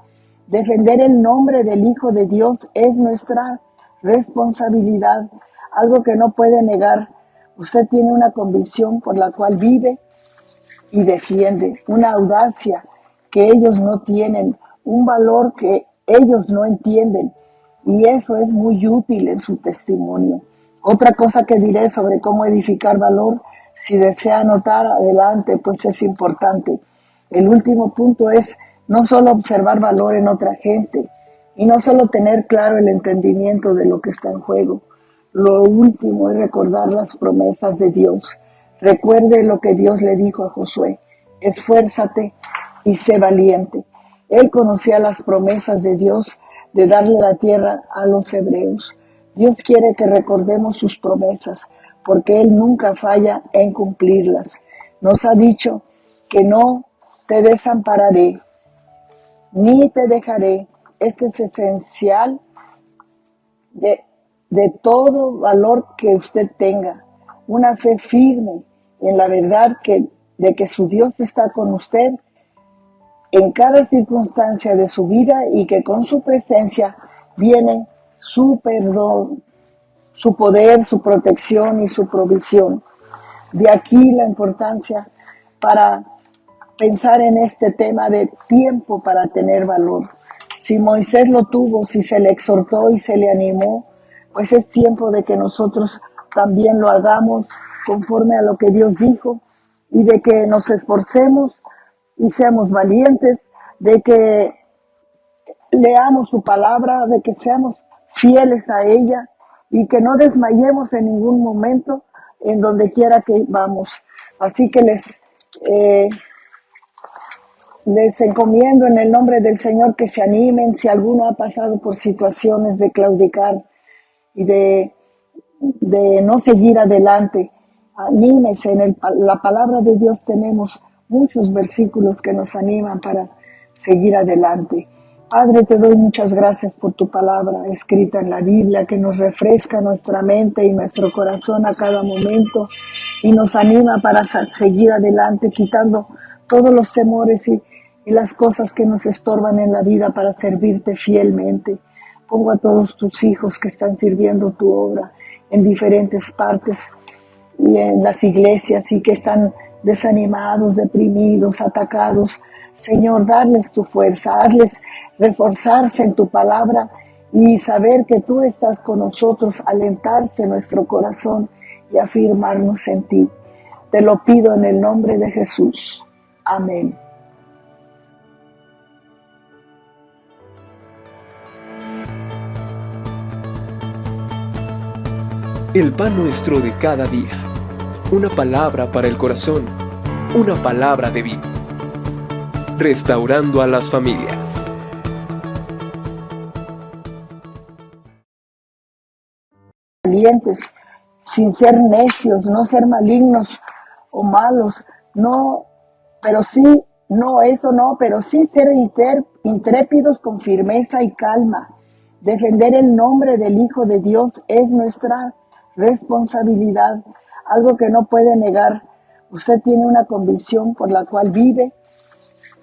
Defender el nombre del Hijo de Dios es nuestra responsabilidad, algo que no puede negar. Usted tiene una convicción por la cual vive y defiende, una audacia que ellos no tienen, un valor que ellos no entienden, y eso es muy útil en su testimonio. Otra cosa que diré sobre cómo edificar valor, si desea anotar adelante, pues es importante. El último punto es no solo observar valor en otra gente y no solo tener claro el entendimiento de lo que está en juego. Lo último es recordar las promesas de Dios. Recuerde lo que Dios le dijo a Josué: esfuérzate y sé valiente. Él conocía las promesas de Dios de darle la tierra a los hebreos. Dios quiere que recordemos sus promesas, porque Él nunca falla en cumplirlas. Nos ha dicho que no te desampararé, ni te dejaré. Esto es esencial de, de todo valor que usted tenga, una fe firme en la verdad de que su Dios está con usted en cada circunstancia de su vida y que con su presencia viene su perdón, su poder, su protección y su provisión. De aquí la importancia para pensar en este tema de tiempo para tener valor. Si Moisés lo tuvo, si se le exhortó y se le animó, pues es tiempo de que nosotros también lo hagamos conforme a lo que Dios dijo y de que nos esforcemos y seamos valientes, de que leamos su palabra, de que seamos fieles a ella y que no desmayemos en ningún momento en donde quiera que vamos. Así que les encomiendo en el nombre del Señor que se animen si alguno ha pasado por situaciones de claudicar y de no seguir adelante. Anímese, la palabra de Dios tenemos muchos versículos que nos animan para seguir adelante. Padre, te doy muchas gracias por tu palabra escrita en la Biblia, que nos refresca nuestra mente y nuestro corazón a cada momento y nos anima para seguir adelante, quitando todos los temores y las cosas que nos estorban en la vida para servirte fielmente. Pongo a todos tus hijos que están sirviendo tu obra en diferentes partes y en las iglesias y que están desanimados, deprimidos, atacados. Señor, darles tu fuerza, hazles reforzarse en tu palabra y saber que tú estás con nosotros, alentarse nuestro corazón y afirmarnos en ti. Te lo pido en el nombre de Jesús. Amén. El pan nuestro de cada día. Una palabra para el corazón. Una palabra de vida. Restaurando a las familias. Valientes, sin ser necios, no ser malignos o malos, no, pero sí, no, eso no, pero sí ser intrépidos con firmeza y calma. Defender el nombre del Hijo de Dios es nuestra responsabilidad, algo que no puede negar. Usted tiene una convicción por la cual vive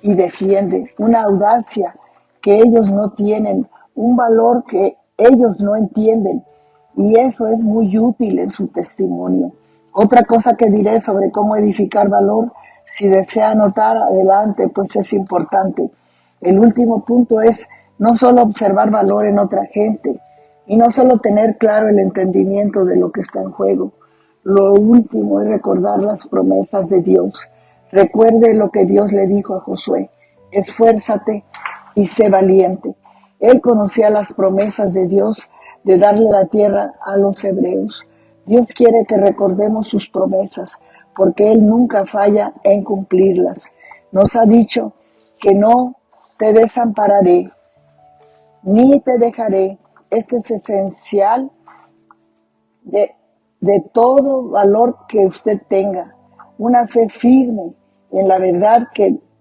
y defiende, una audacia que ellos no tienen, un valor que ellos no entienden, y eso es muy útil en su testimonio. Otra cosa que diré sobre cómo edificar valor, si desea anotar adelante, pues es importante. El último punto es no solo observar valor en otra gente y no solo tener claro el entendimiento de lo que está en juego. Lo último es recordar las promesas de Dios. Recuerde lo que Dios le dijo a Josué: esfuérzate y sé valiente. Él conocía las promesas de Dios de darle la tierra a los hebreos. Dios quiere que recordemos sus promesas, porque Él nunca falla en cumplirlas. Nos ha dicho que no te desampararé, ni te dejaré. Esto es esencial de todo valor que usted tenga. Una fe firme en la verdad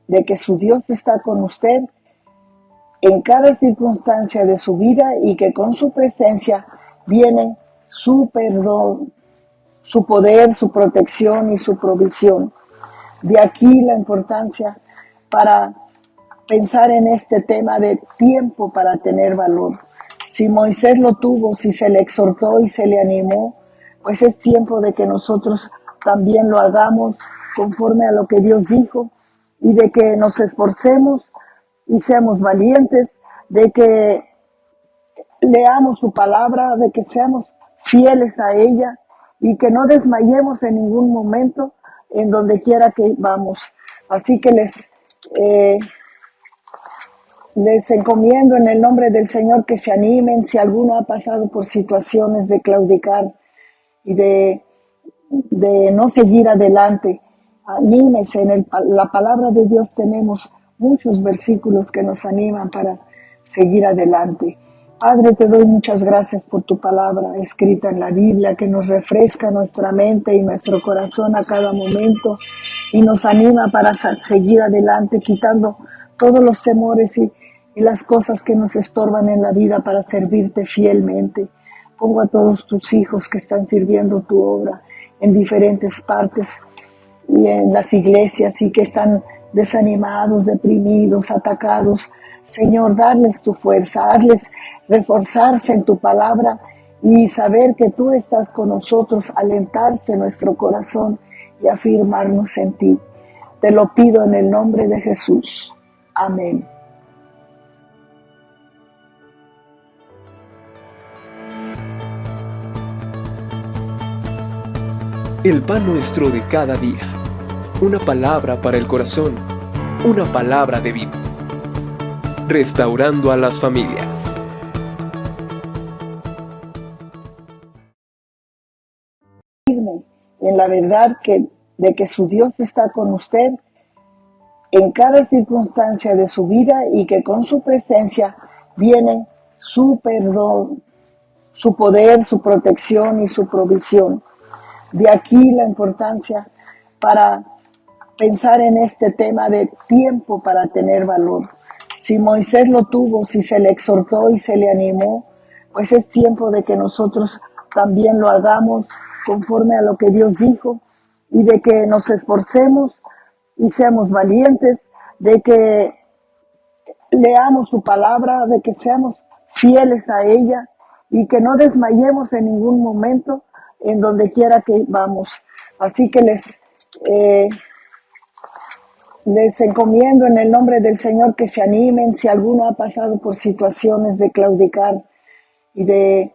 de que su Dios está con usted en cada circunstancia de su vida y que con su presencia viene su perdón, su poder, su protección y su provisión. De aquí la importancia para pensar en este tema de tiempo para tener valor. Si Moisés lo tuvo, si se le exhortó y se le animó, pues es tiempo de que nosotros también lo hagamos conforme a lo que Dios dijo y de que nos esforcemos y seamos valientes, de que leamos su palabra, de que seamos fieles a ella y que no desmayemos en ningún momento en donde quiera que vamos. Así que les encomiendo en el nombre del Señor que se animen si alguno ha pasado por situaciones de claudicar y de no seguir adelante. Anímese, la palabra de Dios tenemos muchos versículos que nos animan para seguir adelante. Padre, te doy muchas gracias por tu palabra escrita en la Biblia, que nos refresca nuestra mente y nuestro corazón a cada momento y nos anima para seguir adelante, quitando todos los temores y las cosas que nos estorban en la vida para servirte fielmente. Pongo a todos tus hijos que están sirviendo tu obra en diferentes partes y en las iglesias y que están desanimados, deprimidos, atacados. Señor, darles tu fuerza, hazles reforzarse en tu palabra y saber que tú estás con nosotros, alentarse nuestro corazón y afirmarnos en ti. Te lo pido en el nombre de Jesús. Amén. El pan nuestro de cada día. Una palabra para el corazón. Una palabra de vida. Restaurando a las familias. En la verdad de que su Dios está con usted en cada circunstancia de su vida y que con su presencia viene su perdón, su poder, su protección y su provisión. De aquí la importancia para pensar en este tema de tiempo para tener valor. Si Moisés lo tuvo, si se le exhortó y se le animó, pues es tiempo de que nosotros también lo hagamos conforme a lo que Dios dijo y de que nos esforcemos y seamos valientes, de que leamos su palabra, de que seamos fieles a ella y que no desmayemos en ningún momento en donde quiera que vamos. Así que les encomiendo en el nombre del Señor que se animen si alguno ha pasado por situaciones de claudicar y de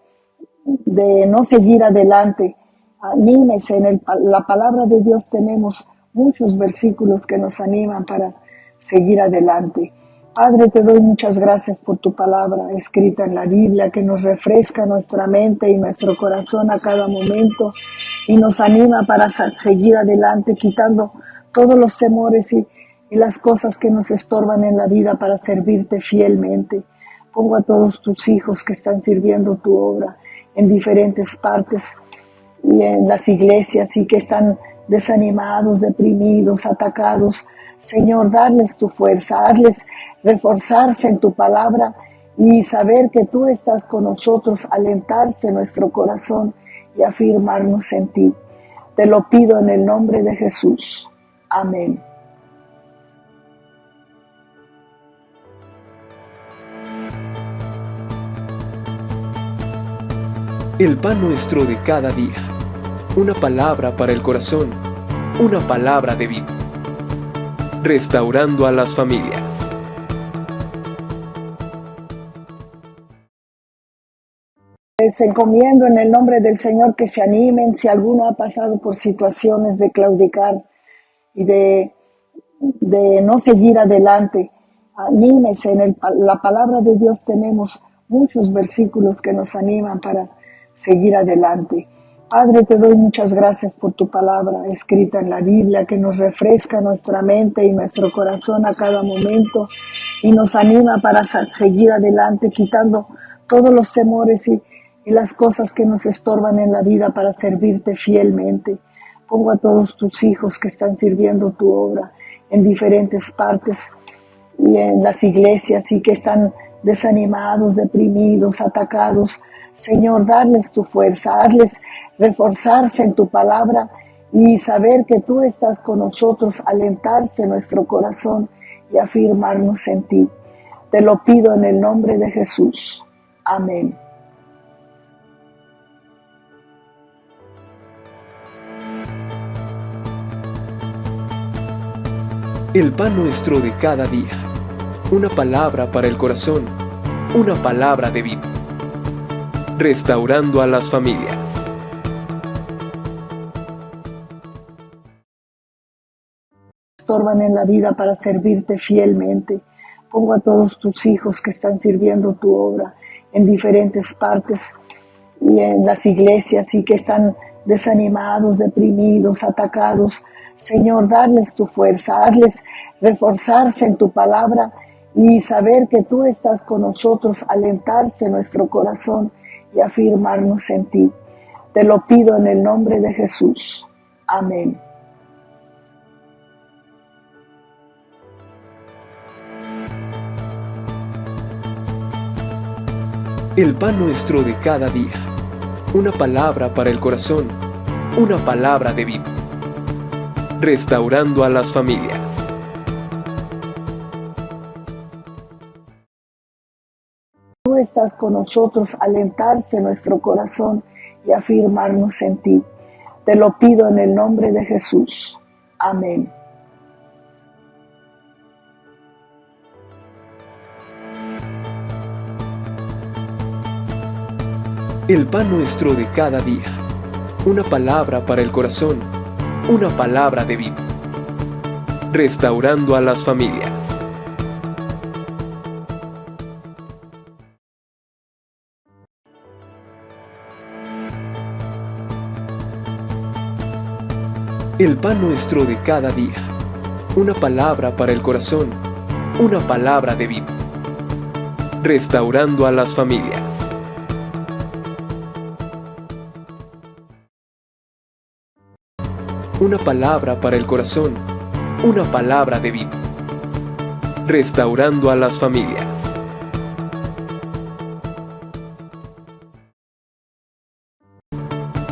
no seguir adelante. Anímese, la palabra de Dios tenemos muchos versículos que nos animan para seguir adelante. Padre, te doy muchas gracias por tu palabra escrita en la Biblia que nos refresca nuestra mente y nuestro corazón a cada momento y nos anima para seguir adelante, quitando todos los temores y las cosas que nos estorban en la vida para servirte fielmente. Pongo a todos tus hijos que están sirviendo tu obra en diferentes partes y en las iglesias y que están desanimados, deprimidos, atacados. Señor, darles tu fuerza, hazles reforzarse en tu palabra y saber que tú estás con nosotros, alentarse nuestro corazón y afirmarnos en ti. Te lo pido en el nombre de Jesús. Amén. El pan nuestro de cada día. Una palabra para el corazón. Una palabra de vida. Restaurando a las familias. Les encomiendo en el nombre del Señor que se animen si alguno ha pasado por situaciones de claudicar y de no seguir adelante. Anímese, la palabra de Dios tenemos muchos versículos que nos animan para seguir adelante. Padre, te doy muchas gracias por tu palabra escrita en la Biblia que nos refresca nuestra mente y nuestro corazón a cada momento y nos anima para seguir adelante, quitando todos los temores y las cosas que nos estorban en la vida para servirte fielmente. Pongo a todos tus hijos que están sirviendo tu obra en diferentes partes y en las iglesias y que están desanimados, deprimidos, atacados. Señor, darles tu fuerza, hazles reforzarse en tu palabra y saber que tú estás con nosotros, alentarse nuestro corazón y afirmarnos en ti. Te lo pido en el nombre de Jesús. Amén. El pan nuestro de cada día. Una palabra para el corazón. Una palabra de vida. Restaurando a las familias. Estorban en la vida para servirte fielmente. Pongo a todos tus hijos que están sirviendo tu obra en diferentes partes y en las iglesias y que están desanimados, deprimidos, atacados. Señor, darles tu fuerza, hazles reforzarse en tu palabra y saber que tú estás con nosotros, alentarse nuestro corazón y afirmarnos en ti. Te lo pido en el nombre de Jesús. Amén. El pan nuestro de cada día. una palabra para el corazón, una palabra de vida. Restaurando a las familias. Tú estás con nosotros, alentarse nuestro corazón y afirmarnos en ti. Te lo pido en el nombre de Jesús. Amén. El pan nuestro de cada día. Una palabra para el corazón, una palabra de vida. Restaurando a las familias. El pan nuestro de cada día. Una palabra para el corazón, una palabra de vida. Restaurando a las familias. Una palabra para el corazón, una palabra de vida. Restaurando a las familias.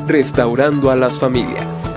Restaurando a las familias.